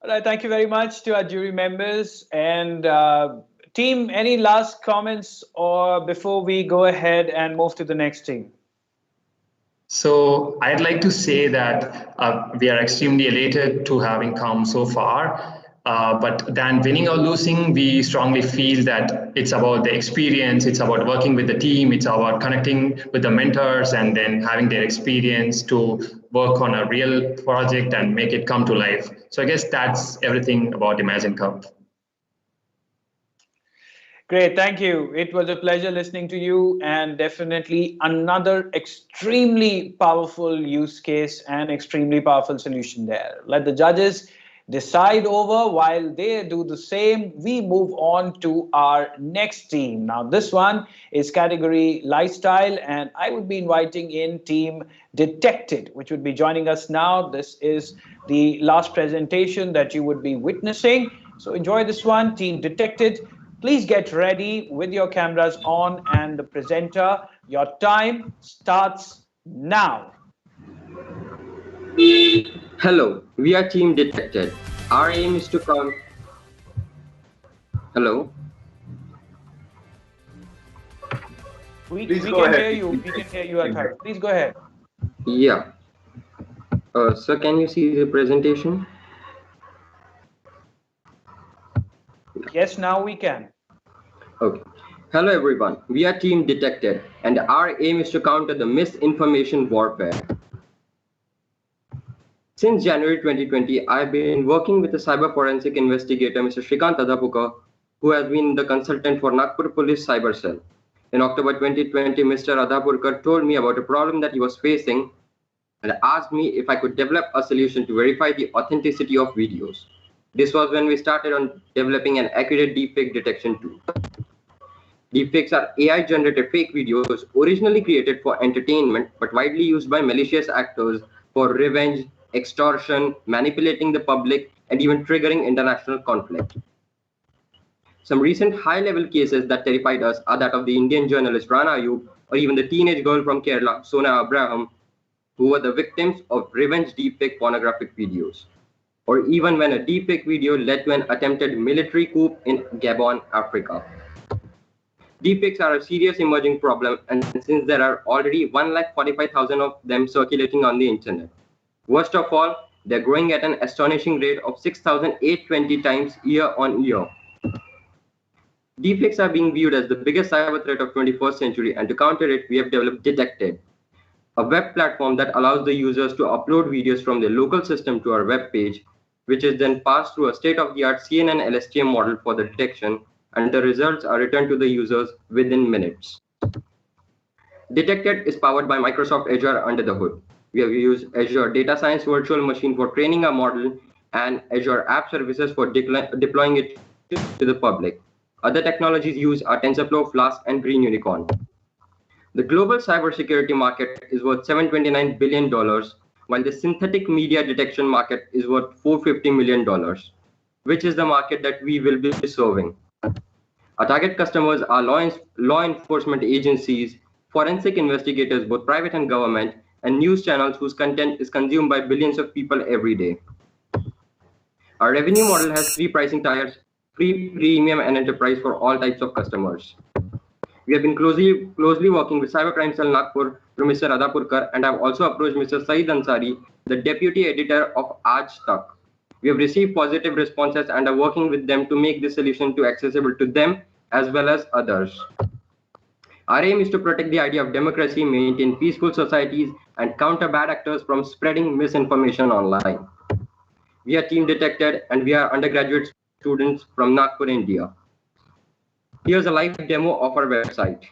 All right, thank you very much to our jury members. And team, any last comments or before we go ahead and move to the next team? So I'd like to say that we are extremely elated to having come so far. But than winning or losing, we strongly feel that it's about the experience, it's about working with the team, it's about connecting with the mentors and then having their experience to work on a real project and make it come to life. So I guess that's everything about Imagine Cup. Great, thank you. It was a pleasure listening to you, and definitely another extremely powerful use case and extremely powerful solution there. Let the judges decide over. While they do the same, we move on to our next team. Now, this one is category lifestyle, and I would be inviting in team Detected, which would be joining us now. This is the last presentation that you would be witnessing. So enjoy this one, team Detected. Please get ready with your cameras on and the presenter. Your time starts now. Hello, we are Team Detected. Our aim is to come. Hello. We can hear you. We can hear you, Athar. Please go ahead. Yeah. Sir, can you see the presentation? Yes, now we can. Okay. Hello everyone, we are Team Detected and our aim is to counter the misinformation warfare. Since January 2020, I've been working with the cyber forensic investigator, Mr. Shrikant Adhapurkar, who has been the consultant for Nagpur Police Cyber Cell. In October 2020, Mr. Adhapurkar told me about a problem that he was facing and asked me if I could develop a solution to verify the authenticity of videos. This was when we started on developing an accurate deepfake detection tool. Deepfakes are AI-generated fake videos originally created for entertainment but widely used by malicious actors for revenge, extortion, manipulating the public, and even triggering international conflict. Some recent high-level cases that terrified us are that of the Indian journalist Rana Ayub or even the teenage girl from Kerala, Sona Abraham, who were the victims of revenge deepfake pornographic videos. Or even when a deepfake video led to an attempted military coup in Gabon, Africa. Deepfakes are a serious emerging problem, and since there are already 145,000 of them circulating on the internet. Worst of all, they're growing at an astonishing rate of 6,820 times year on year. Deepfakes are being viewed as the biggest cyber threat of 21st century, and to counter it, we have developed Detected, a web platform that allows the users to upload videos from their local system to our web page, which is then passed through a state-of-the-art CNN LSTM model for the detection, and the results are returned to the users within minutes. Detected is powered by Microsoft Azure under the hood. We have used Azure Data Science Virtual Machine for training our model and Azure App Services for deploying it to the public. Other technologies used are TensorFlow, Flask, and Green Unicorn. The global cybersecurity market is worth $729 billion, while the synthetic media detection market is worth $450 million, which is the market that we will be serving. Our target customers are law enforcement agencies, forensic investigators, both private and government, and news channels whose content is consumed by billions of people every day. Our revenue model has three pricing tiers: free, premium, and enterprise for all types of customers. We have been closely working with Cybercrime Cell Nagpur through Mr. Adhapurkar, and have also approached Mr. Saeed Ansari, the deputy editor of Aaj Tak. We have received positive responses and are working with them to make this solution accessible to them as well as others. Our aim is to protect the idea of democracy, maintain peaceful societies, and counter bad actors from spreading misinformation online. We are Team Detected, and we are undergraduate students from Nagpur, India. Here's a live demo of our website.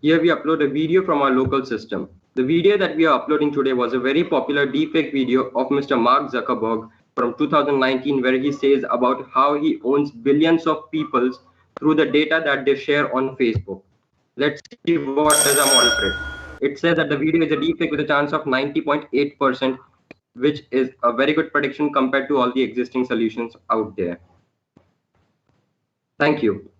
Here we upload a video from our local system. The video that we are uploading today was a very popular deepfake video of Mr. Mark Zuckerberg from 2019, where he says about how he owns billions of people through the data that they share on Facebook. Let's see what is our model for it. It says that the video is a deepfake with a chance of 90.8%, which is a very good prediction compared to all the existing solutions out there. Thank you.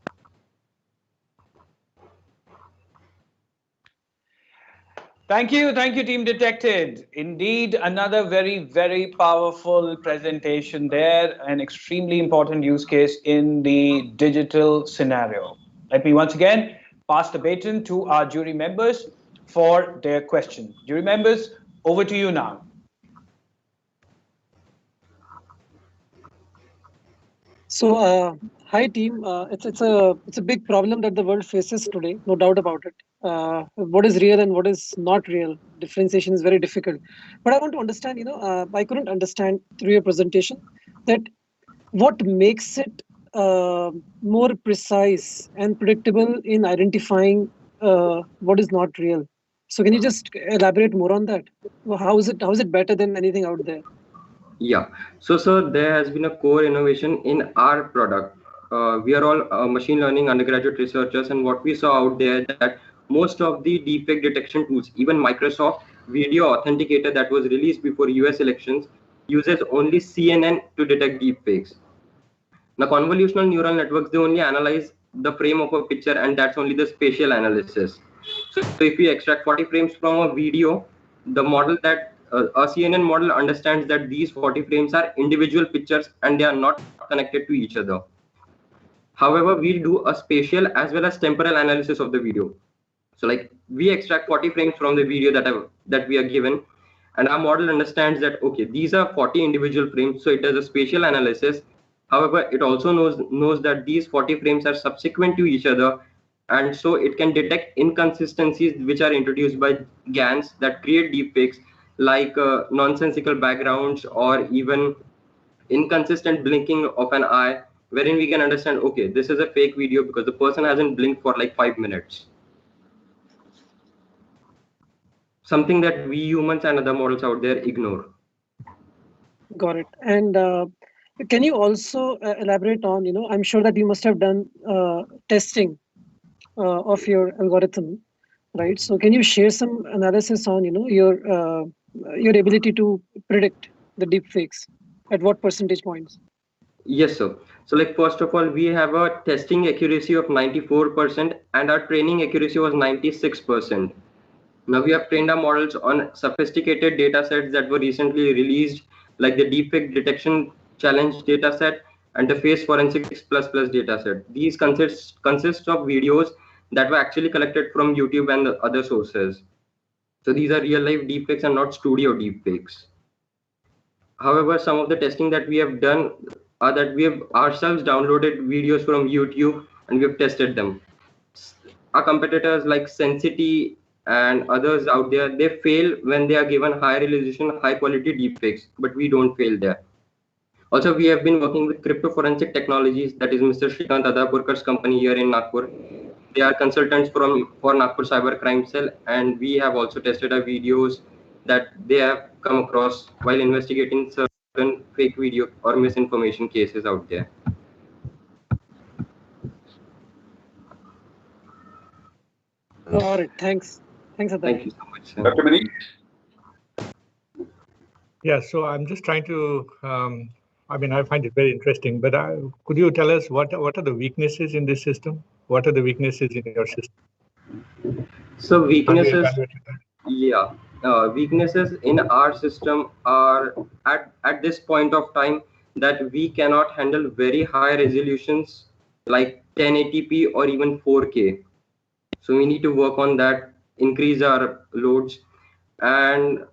Thank you, Team Detected. Indeed, another very, very powerful presentation there, an extremely important use case in the digital scenario. Let me once again pass the baton to our jury members for their question. Jury members, over to you now. So, hi team. It's a big problem that the world faces today, no doubt about it. What is real and what is not real? Differentiation is very difficult. But I want to understand. I couldn't understand through your presentation that what makes it more precise and predictable in identifying what is not real. So, can you just elaborate more on that? How is it better than anything out there? Yeah, so there has been a core innovation in our product. We are all machine learning undergraduate researchers, and what we saw out there that most of the deepfake detection tools, even Microsoft Video Authenticator that was released before US elections, uses only CNN to detect deepfakes. Now, convolutional neural networks, they only analyze the frame of a picture, and that's only the spatial analysis. So if we extract 40 frames from a video, the model that a CNN model understands that these 40 frames are individual pictures and they are not connected to each other. However, we do a spatial as well as temporal analysis of the video. So like we extract 40 frames from the video that we are given, and our model understands that, okay, these are 40 individual frames. So it does a spatial analysis. However, it also knows that these 40 frames are subsequent to each other. And so it can detect inconsistencies which are introduced by GANs that create deepfakes, like nonsensical backgrounds or even inconsistent blinking of an eye, wherein we can understand, okay, this is a fake video because the person hasn't blinked for like 5 minutes. Something that we humans and other models out there ignore. Got it. And can you also elaborate on, I'm sure that you must have done testing of your algorithm, right? So can you share some analysis on, your ability to predict the deepfakes at what percentage points? Yes, sir. So like, first of all, we have a testing accuracy of 94% and our training accuracy was 96%. Now we have trained our models on sophisticated data sets that were recently released, like the Deepfake Detection Challenge dataset and the Face Forensics Plus dataset. These consist of videos that were actually collected from YouTube and other sources. So these are real life deepfakes and not studio deepfakes. However, some of the testing that we have done are that we have ourselves downloaded videos from YouTube and we have tested them. Our competitors like Sensity and others out there, they fail when they are given high resolution, high quality deepfakes, but we don't fail there. Also, we have been working with Crypto Forensic Technologies, that is Mr. Shrikant Adapurkar's company here in Nagpur. They are consultants for Nagpur Cyber Crime Cell, and we have also tested our videos that they have come across while investigating certain fake video or misinformation cases out there. All right, thanks. Thanks, Adar. Thank you so much, sir. Dr. Manish? Yeah, so I'm just trying to, I find it very interesting, but could you tell us what are the weaknesses in this system? What are the weaknesses in your system? So weaknesses, weaknesses in our system are at this point of time, that we cannot handle very high resolutions like 1080p or even 4K. So we need to work on that, increase our loads. And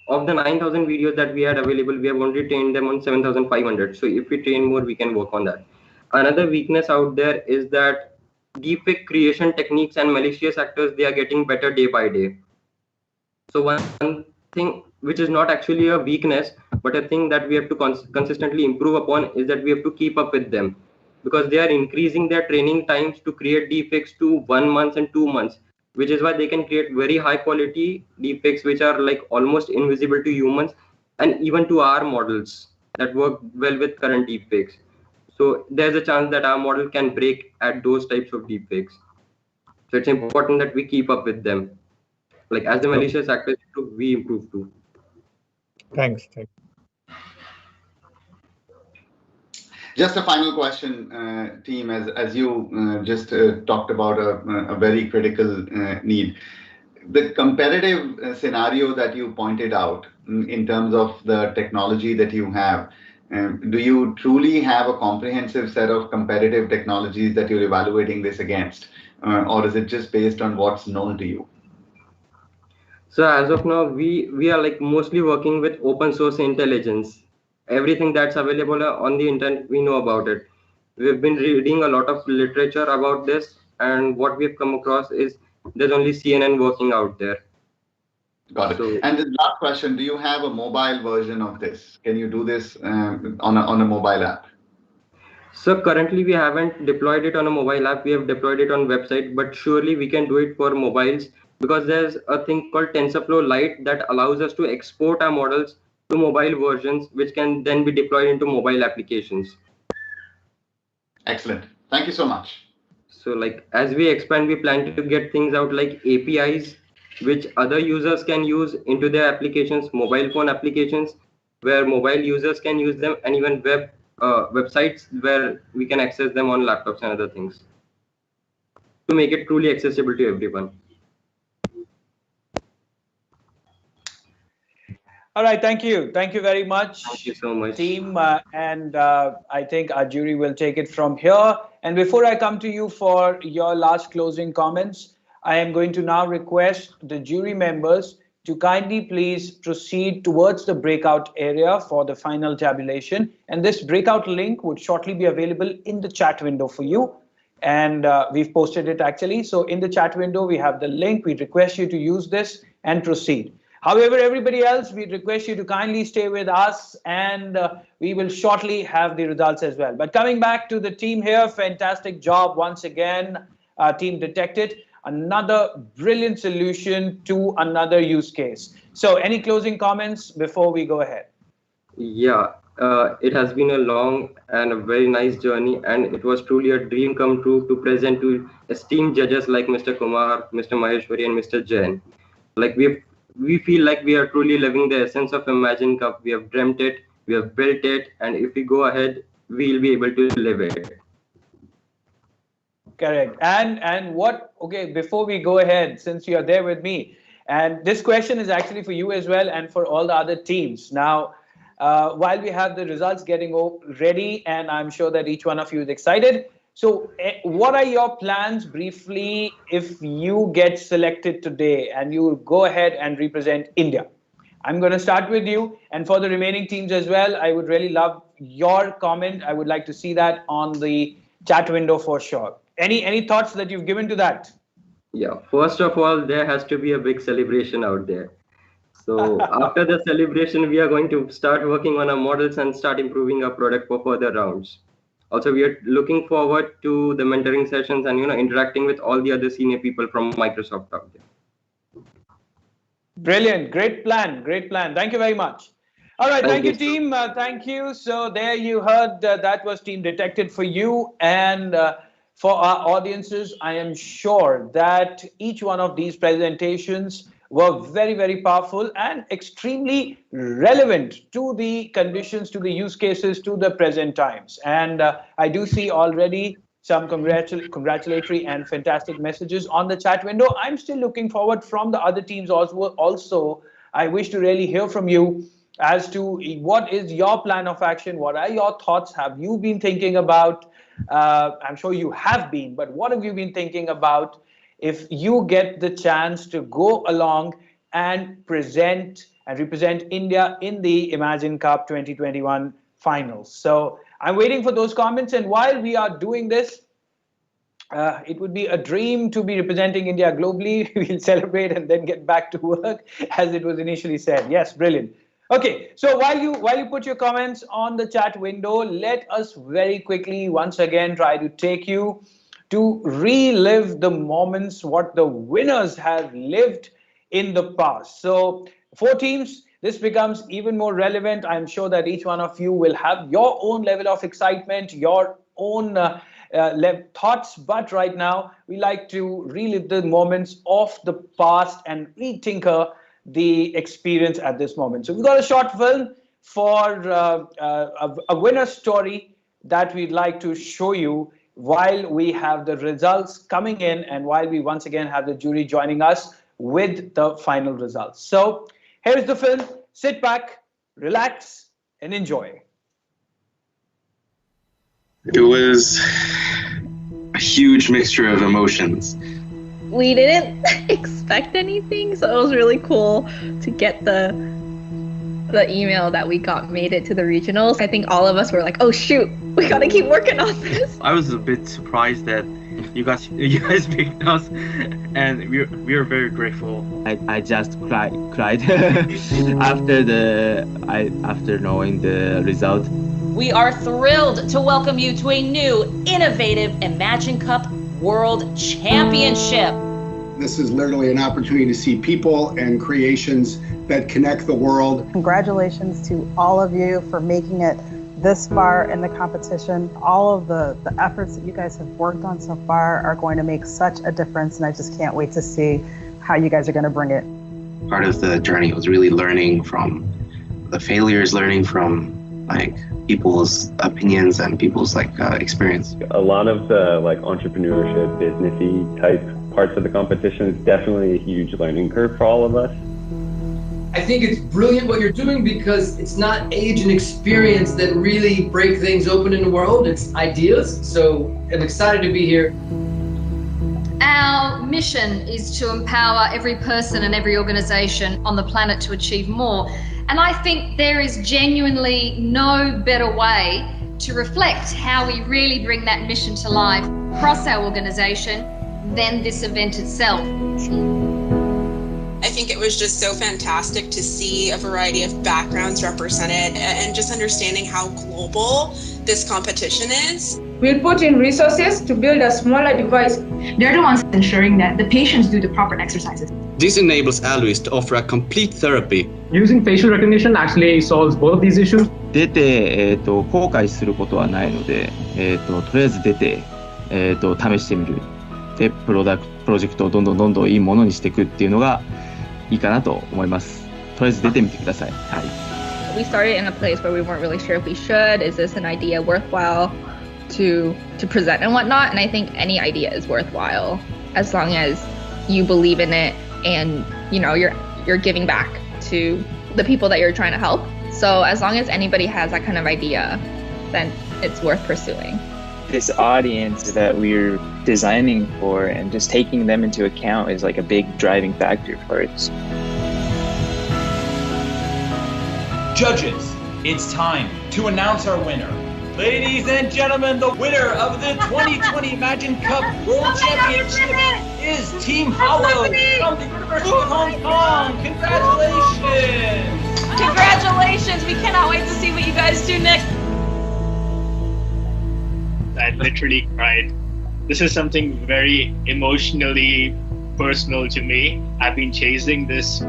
of the 9,000 videos that we had available, we have only trained them on 7,500. So if we train more, we can work on that. Another weakness out there is that deepfake creation techniques and malicious actors, they are getting better day by day. So one thing which is not actually a weakness, but a thing that we have to consistently improve upon is that we have to keep up with them, because they are increasing their training times to create deepfakes to 1 month and 2 months, which is why they can create very high quality deepfakes which are like almost invisible to humans and even to our models that work well with current deepfakes. So there's a chance that our model can break at those types of deepfakes. So it's important that we keep up with them. Like as the malicious actors improve, we improve too. Thanks. Just a final question, team, as you just talked about a very critical need. The competitive scenario that you pointed out in terms of the technology that you have, do you truly have a comprehensive set of competitive technologies that you're evaluating this against? Or is it just based on what's known to you? So as of now, we are like mostly working with open source intelligence. Everything that's available on the internet, we know about it. We've been reading a lot of literature about this, and what we've come across is there's only CNN working out there. Got it. So, and the last question, do you have a mobile version of this? Can you do this on a mobile app? So currently we haven't deployed it on a mobile app. We have deployed it on website, but surely we can do it for mobiles, because there's a thing called TensorFlow Lite that allows us to export our models to mobile versions, which can then be deployed into mobile applications. Excellent. Thank you so much. So like as we expand, we plan to get things out like APIs, which other users can use into their applications, mobile phone applications, where mobile users can use them, and even websites where we can access them on laptops and other things, to make it truly accessible to everyone. All right, thank you. Thank you very much. Thank you so much, team. I think our jury will take it from here. And before I come to you for your last closing comments, I am going to now request the jury members to kindly please proceed towards the breakout area for the final tabulation. And this breakout link would shortly be available in the chat window for you. And we've posted it actually. So in the chat window, we have the link. We request you to use this and proceed. However, everybody else, we request you to kindly stay with us, and we will shortly have the results as well. But coming back to the team here, fantastic job once again. Team detected another brilliant solution to another use case. So any closing comments before we go ahead? Yeah, it has been a long and a very nice journey, and it was truly a dream come true to present to esteemed judges like Mr. Kumar, Mr. Maheshwari, and Mr. Jain. Like we feel like we are truly living the essence of Imagine Cup. We have dreamt it, we have built it, and if we go ahead, we'll be able to live it. Correct. And what, okay, before we go ahead, since you are there with me, and this question is actually for you as well and for all the other teams. Now, while we have the results getting ready, and I'm sure that each one of you is excited, so what are your plans briefly if you get selected today and you go ahead and represent India? I'm going to start with you, and for the remaining teams as well, I would really love your comment. I would like to see that on the chat window for sure. Any thoughts that you've given to that? Yeah, first of all, there has to be a big celebration out there. So after the celebration, we are going to start working on our models and start improving our product for further rounds. Also, we are looking forward to the mentoring sessions and interacting with all the other senior people from Microsoft out there. Brilliant, great plan, great plan. Thank you very much. All right, thank you team. Thank you. So there you heard that was Team Detected for you, and for our audiences, I am sure that each one of these presentations were very, very powerful and extremely relevant to the conditions, to the use cases, to the present times. And I do see already some congratulatory and fantastic messages on the chat window. I'm still looking forward from the other teams also. I wish to really hear from you as to what is your plan of action, what are your thoughts, have you been thinking about? I'm sure you have been, but what have you been thinking about if you get the chance to go along and present and represent India in the Imagine Cup 2021 finals? So I'm waiting for those comments, and while we are doing this, it would be a dream to be representing India globally. We'll celebrate and then get back to work, as it was initially said. Yes, brilliant. Okay, so while you put your comments on the chat window, let us very quickly once again try to take you to relive the moments what the winners have lived in the past. So 4 teams, this becomes even more relevant. I'm sure that each one of you will have your own level of excitement, your own thoughts, but right now we like to relive the moments of the past and retinker the experience at this moment. So we've got a short film for a winner story that we'd like to show you while we have the results coming in and while we once again have the jury joining us with the final results. So here's the film. Sit back, relax, and enjoy. It was a huge mixture of emotions. We didn't expect anything, so it was really cool to get the email that we got made it to the regionals. I think all of us were like, oh shoot, we gotta keep working on this. I was a bit surprised that you guys picked us, and we are very grateful. I just cried after knowing the result. We are thrilled to welcome you to a new, innovative Imagine Cup World Championship. This is literally an opportunity to see people and creations that connect the world. Congratulations to all of you for making it this far in the competition. All of the efforts that you guys have worked on so far are going to make such a difference, and I just can't wait to see how you guys are going to bring it. Part of the journey was really learning from the failures, learning from people's opinions and people's experience. A lot of the entrepreneurship, businessy type parts of the competition is definitely a huge learning curve for all of us. I think it's brilliant what you're doing because it's not age and experience that really break things open in the world, it's ideas. So I'm excited to be here. Our mission is to empower every person and every organization on the planet to achieve more. And I think there is genuinely no better way to reflect how we really bring that mission to life across our organization than this event itself. I think it was just so fantastic to see a variety of backgrounds represented and just understanding how global this competition is. We'll put in resources to build a smaller device. They're the ones ensuring that the patients do the proper exercises. This enables Alois to offer a complete therapy. Using facial recognition actually solves both these issues. 出て、後悔することはないので、とりあえず出て、試してみる。で、プロジェクトをどんどんいいものにしていくっていうのがいいかなと思います。とりあえず出てみてください。はい。We started in a place where we weren't really sure if we should. Is this an idea worthwhile to present and whatnot? And I think any idea is worthwhile as long as you believe in it and you're giving back to the people that you're trying to help. So as long as anybody has that kind of idea, then it's worth pursuing. This audience that we're designing for and just taking them into account is like a big driving factor for it. Judges, it's time to announce our winner. Ladies and gentlemen, the winner of the 2020 Imagine Cup World Championship is Team Hollow from the University of Hong Kong. Congratulations! Congratulations! We cannot wait to see what you guys do next. I literally cried. This is something very emotionally personal to me. I've been chasing this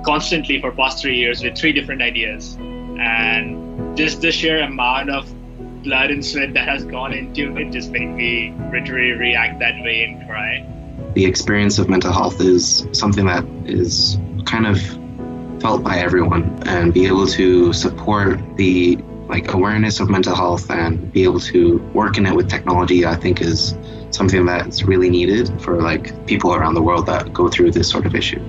constantly for past 3 years with 3 different ideas. And just the sheer amount of blood and sweat that has gone into it just made me literally react that way and cry. The experience of mental health is something that is kind of felt by everyone, and be able to support the awareness of mental health and be able to work in it with technology, I think is something that's really needed for people around the world that go through this sort of issue.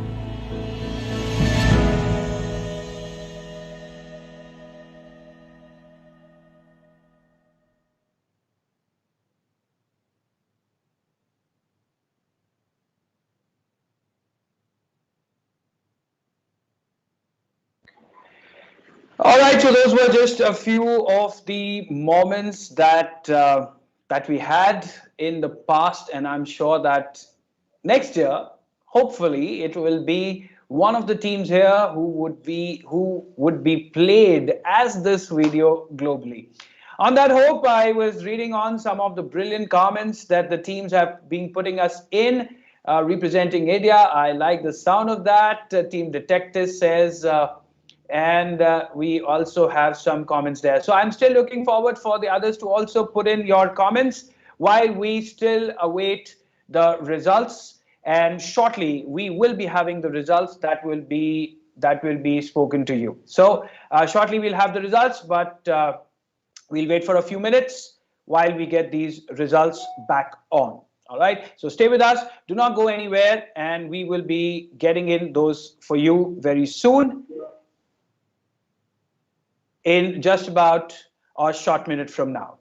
All right, so those were just a few of the moments that we had in the past, and I'm sure that next year, hopefully, it will be one of the teams here who would be played as this video globally. On that hope, I was reading on some of the brilliant comments that the teams have been putting us in, representing India. I like the sound of that. Team Detective says. And we also have some comments there. So I'm still looking forward for the others to also put in your comments while we still await the results. And shortly we will be having the results that will be spoken to you. So shortly we'll have the results, but we'll wait for a few minutes while we get these results back on. All right, so stay with us, do not go anywhere, and we will be getting in those for you very soon, in just about a short minute from now.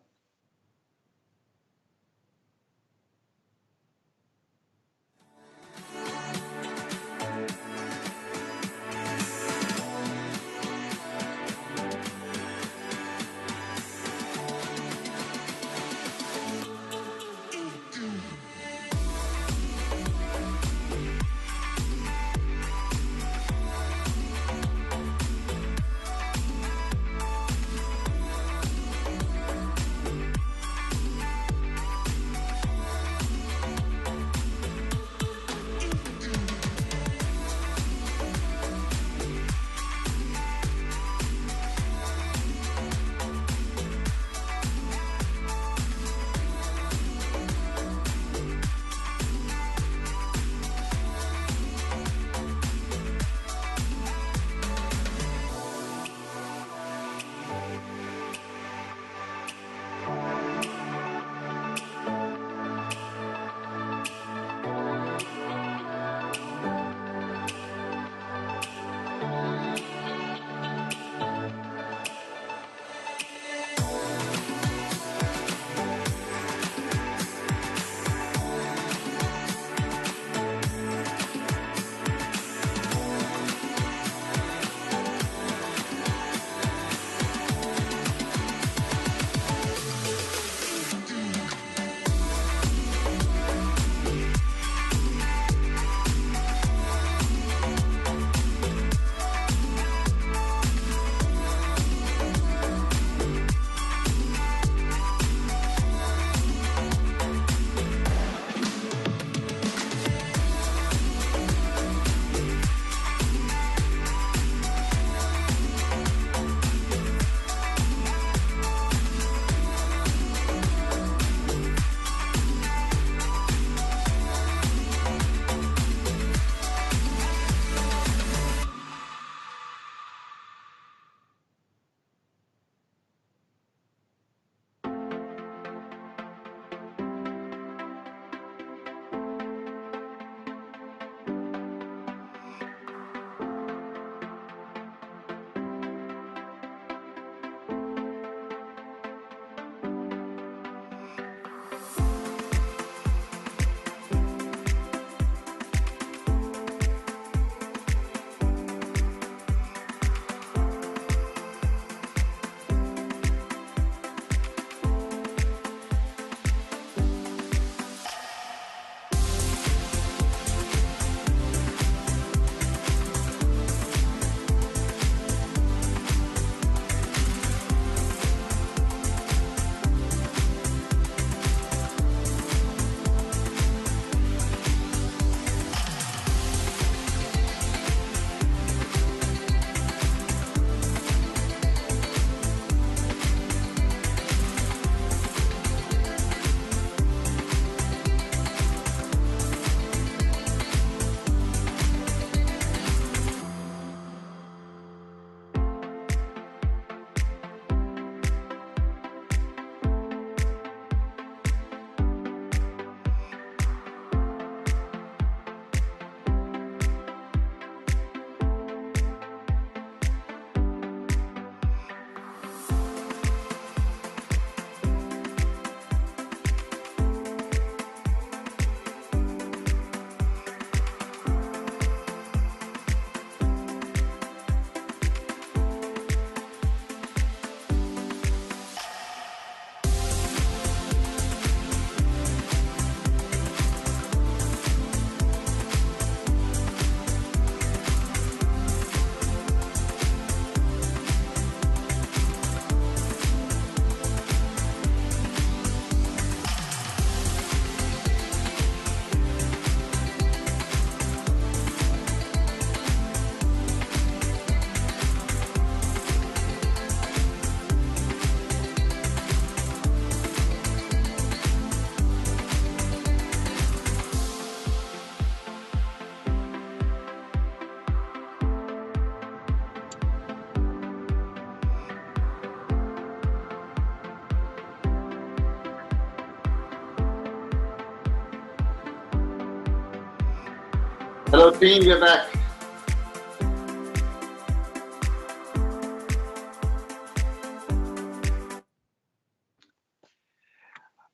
Hello team, we're back.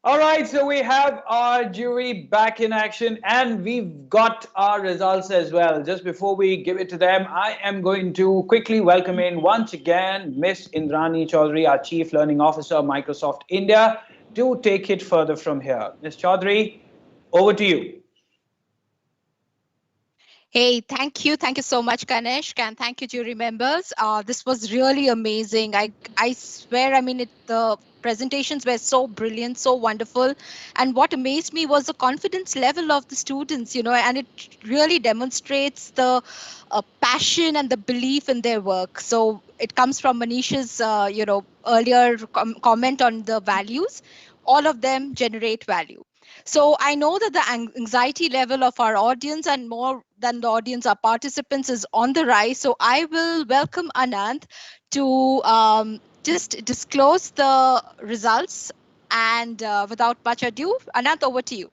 All right, so we have our jury back in action and we've got our results as well. Just before we give it to them, I am going to quickly welcome in once again Miss Indrani Chaudhary, our Chief Learning Officer of Microsoft India, to take it further from here. Ms. Chaudhary, over to you. Hey, thank you. Thank you so much, Ganesh, and thank you, jury members. This was really amazing. I swear, I mean, the presentations were so brilliant, so wonderful. And what amazed me was the confidence level of the students, you know, and it really demonstrates the passion and the belief in their work. So it comes from Manish's, earlier comment on the values. All of them generate value. So I know that the anxiety level of our audience and more than the audience, our participants is on the rise. So I will welcome Anand to just disclose the results. And without much ado, Anand, over to you.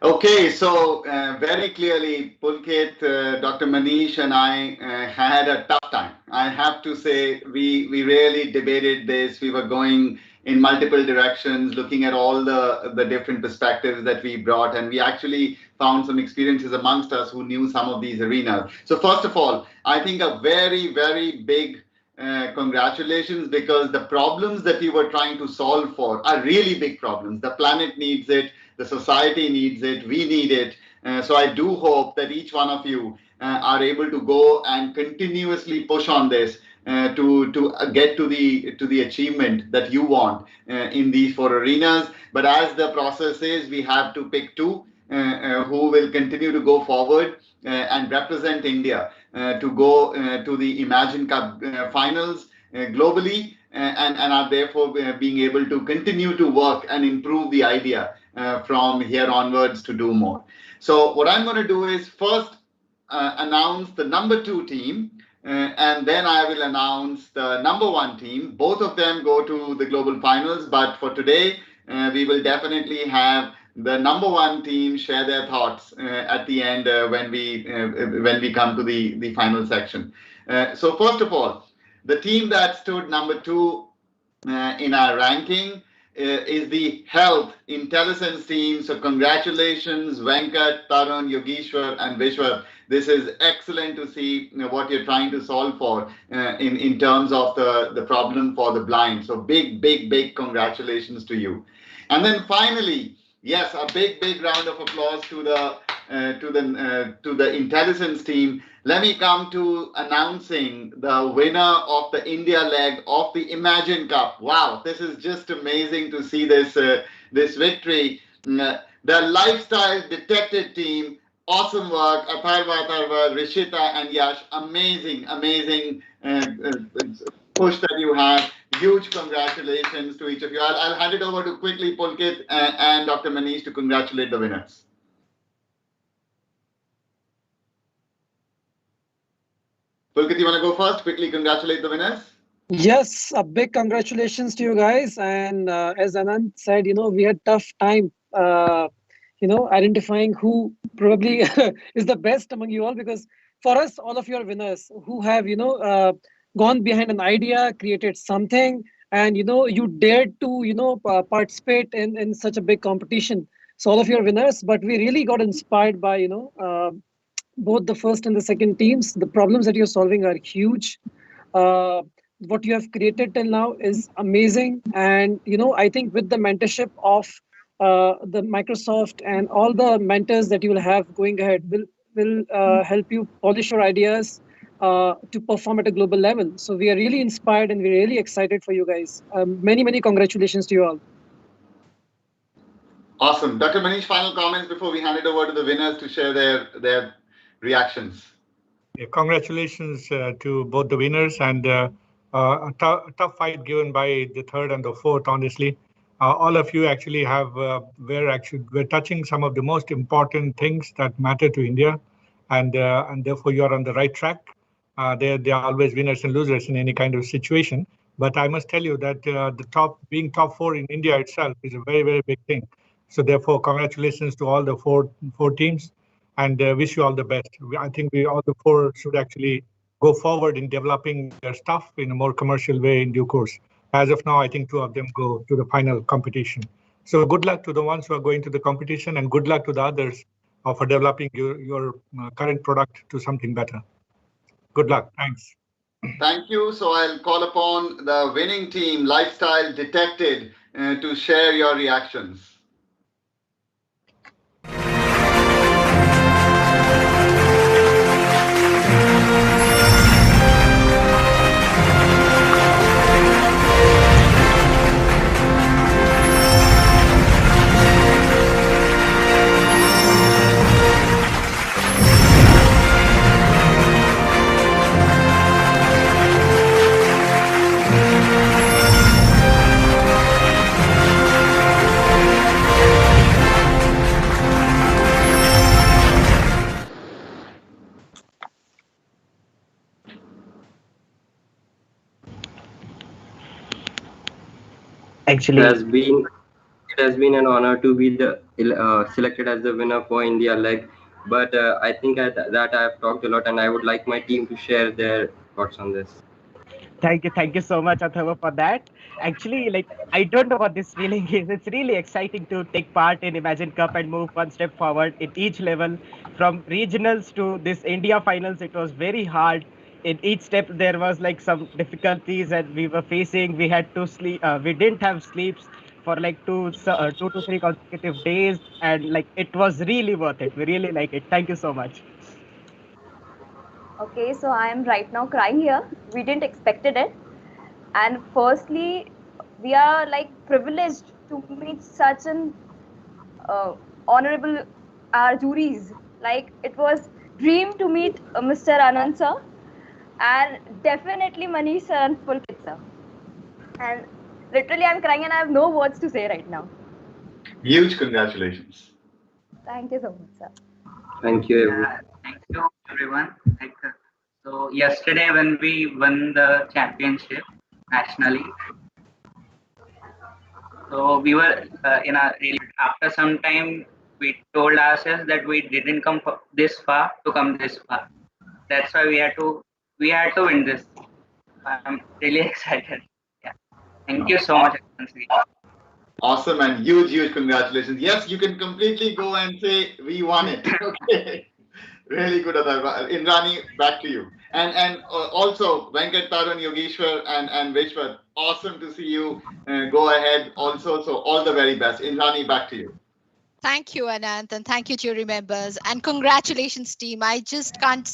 Okay, so very clearly, Pulkit, Dr. Manish and I had a tough time. I have to say, we really debated this. We were going in multiple directions, looking at all the different perspectives that we brought, and we actually found some experiences amongst us who knew some of these arenas. So first of all, I think a very, very big congratulations, because the problems that we were trying to solve for are really big problems. The planet needs it. The society needs it, we need it. So I do hope that each one of you are able to go and continuously push on this to get to the achievement that you want in these 4 arenas. But as the process is, we have to pick 2 who will continue to go forward and represent India to go to the Imagine Cup finals globally and are therefore being able to continue to work and improve the idea from here onwards to do more. So what I'm going to do is first announce the number 2 team, and then I will announce the number 1 team. Both of them go to the global finals, but for today, we will definitely have the number 1 team share their thoughts at the end when we come to the final section. So first of all, the team that stood number 2 in our ranking is the Health Intellisense team. So congratulations, Venkat, Tarun, Yogeshwar, and Vishwar. This is excellent to see what you're trying to solve for in terms of the problem for the blind. So big congratulations to you. And then finally, yes, a big round of applause to the Intellisense team. Let me come to announcing the winner of the India leg of the Imagine Cup. Wow, this is just amazing to see this victory. The Lifestyle Detected team, awesome work. Atharva, Rishita, and Yash, amazing push that you have. Huge congratulations to each of you. I'll hand it over to quickly Pulkit and Dr. Manish to congratulate the winners. Pulkit, you want to go first? Quickly congratulate the winners. Yes, a big congratulations to you guys. And as Anand said, we had tough time, identifying who probably is the best among you all, because for us, all of you are winners who have, gone behind an idea, created something, and, you dared to, participate in such a big competition. So all of you are winners, but we really got inspired by, both the first and the second teams. The problems that you're solving are huge. What you have created till now is amazing. And, I think with the mentorship of the Microsoft and all the mentors that you will have going ahead will help you polish your ideas to perform at a global level. So we are really inspired and we're really excited for you guys. Many congratulations to you all. Awesome. Dr. Manish, final comments before we hand it over to the winners to share their reactions. Yeah, congratulations to both the winners, and a tough fight given by the third and the fourth, honestly. All of you actually we're touching some of the most important things that matter to India, and therefore you're on the right track. There are always winners and losers in any kind of situation, but I must tell you that being top 4 in India itself is a very big thing. So therefore, congratulations to all the four teams. and wish you all the best. I think we all the four should actually go forward in developing their stuff in a more commercial way in due course. As of now, I think two of them go to the final competition. So good luck to the ones who are going to the competition, and good luck to the others for developing your current product to something better. Good luck. Thanks. Thank you. So I'll call upon the winning team, Lifestyle Detected, to share your reactions. Actually, it has been an honor to be selected as the winner for India leg. But I think that I have talked a lot, and I would like my team to share their thoughts on this. Thank you so much, Athava, for that. Actually, like, I don't know what this feeling is. It's really exciting to take part in Imagine Cup and move one step forward in each level. From regionals to this India finals, it was very hard. In each step, there was like some difficulties that we were facing. We had to sleep. We didn't have sleeps for like 2 to 3 consecutive days, and like it was really worth it. We really like it. Thank you so much. Okay, so I am right now crying here. We didn't expected it. And firstly, we are like privileged to meet such an honorable our juries. Like it was dream to meet Mr. Anand sir, and definitely Manish sir and Pulkit sir. And literally I'm crying and I have no words to say right now. Huge congratulations. Thank you so much, sir. Thank you, everyone. Thank you, everyone. So yesterday when we won the championship nationally, so we were in a really, after some time we told ourselves that we didn't come this far to come this far. That's why we had to win this. I'm really excited. Yeah. Thank you so much. Awesome and huge congratulations. Yes, you can completely go and say we won it. Okay. Really good, Athava. Indrani, back to you. And also Venkat, Tarun, Yogeshwar and Vishwat, awesome to see you go ahead also. So all the very best. Indrani, back to you. Thank you, Anant, and thank you, jury members, and congratulations, team. I just can't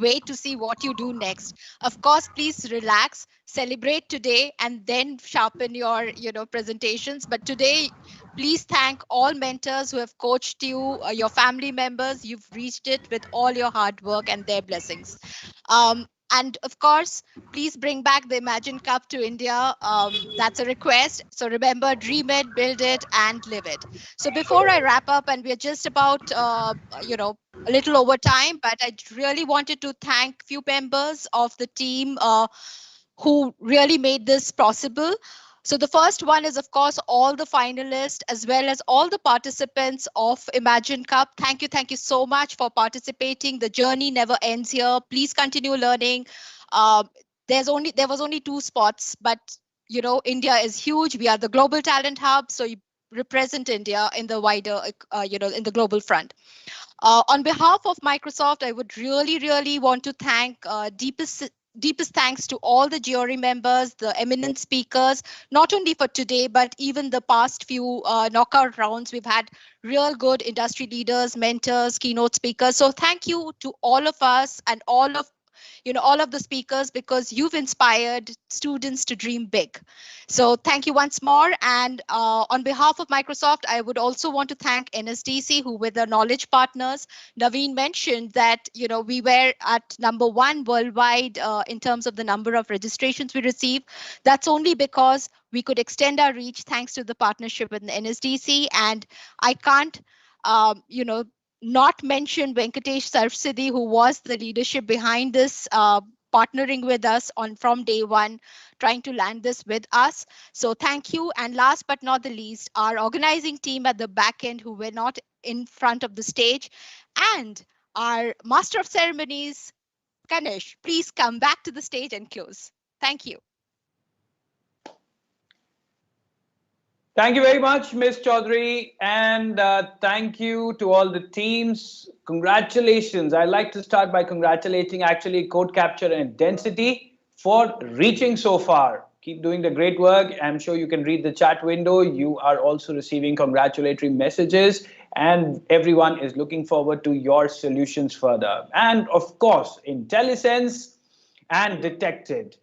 wait to see what you do next. Of course, please relax, celebrate today, and then sharpen your, presentations. But today, please thank all mentors who have coached you, your family members. You've reached it with all your hard work and their blessings. And of course, please bring back the Imagine Cup to India. That's a request. So remember, dream it, build it, and live it. So before I wrap up, and we're just about, a little over time, but I really wanted to thank few members of the team who really made this possible. So the first one is, of course, all the finalists as well as all the participants of Imagine Cup. Thank you so much for participating. The journey never ends here. Please continue learning. There was only 2 spots, but India is huge. We are the global talent hub, so you represent India in the wider, in the global front. On behalf of Microsoft, I would really want to thank deepest thanks to all the jury members, the eminent speakers, not only for today, but even the past few knockout rounds. We've had real good industry leaders, mentors, keynote speakers. So thank you to all of us and all of the speakers, because you've inspired students to dream big. So thank you once more. And on behalf of Microsoft, I would also want to thank NSDC, who were the knowledge partners. Naveen mentioned that, we were at #1 worldwide in terms of the number of registrations we received. That's only because we could extend our reach thanks to the partnership with the NSDC. And I can't, not mention Venkatesh Sarvsidi, who was the leadership behind this, partnering with us from day one, trying to land this with us. So thank you. And last but not the least, our organizing team at the back end, who were not in front of the stage. And our Master of Ceremonies, Ganesh, please come back to the stage and close. Thank you. Thank you very much, Ms. Chaudhary, and thank you to all the teams. Congratulations. I'd like to start by congratulating actually Code Capture and Density for reaching so far. Keep doing the great work. I'm sure you can read the chat window. You are also receiving congratulatory messages, and everyone is looking forward to your solutions further. And of course, Intellisense and Detected.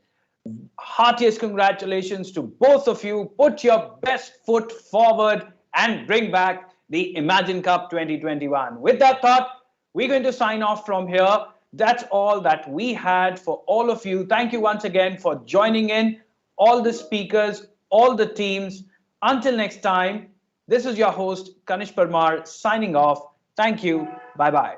Heartiest congratulations to both of you. Put your best foot forward and bring back the Imagine Cup 2021. With that thought, we're going to sign off from here. That's all that we had for all of you. Thank you once again for joining in, all the speakers, all the teams. Until next time, this is your host, Kanish Parmar, signing off. Thank you. Bye-bye.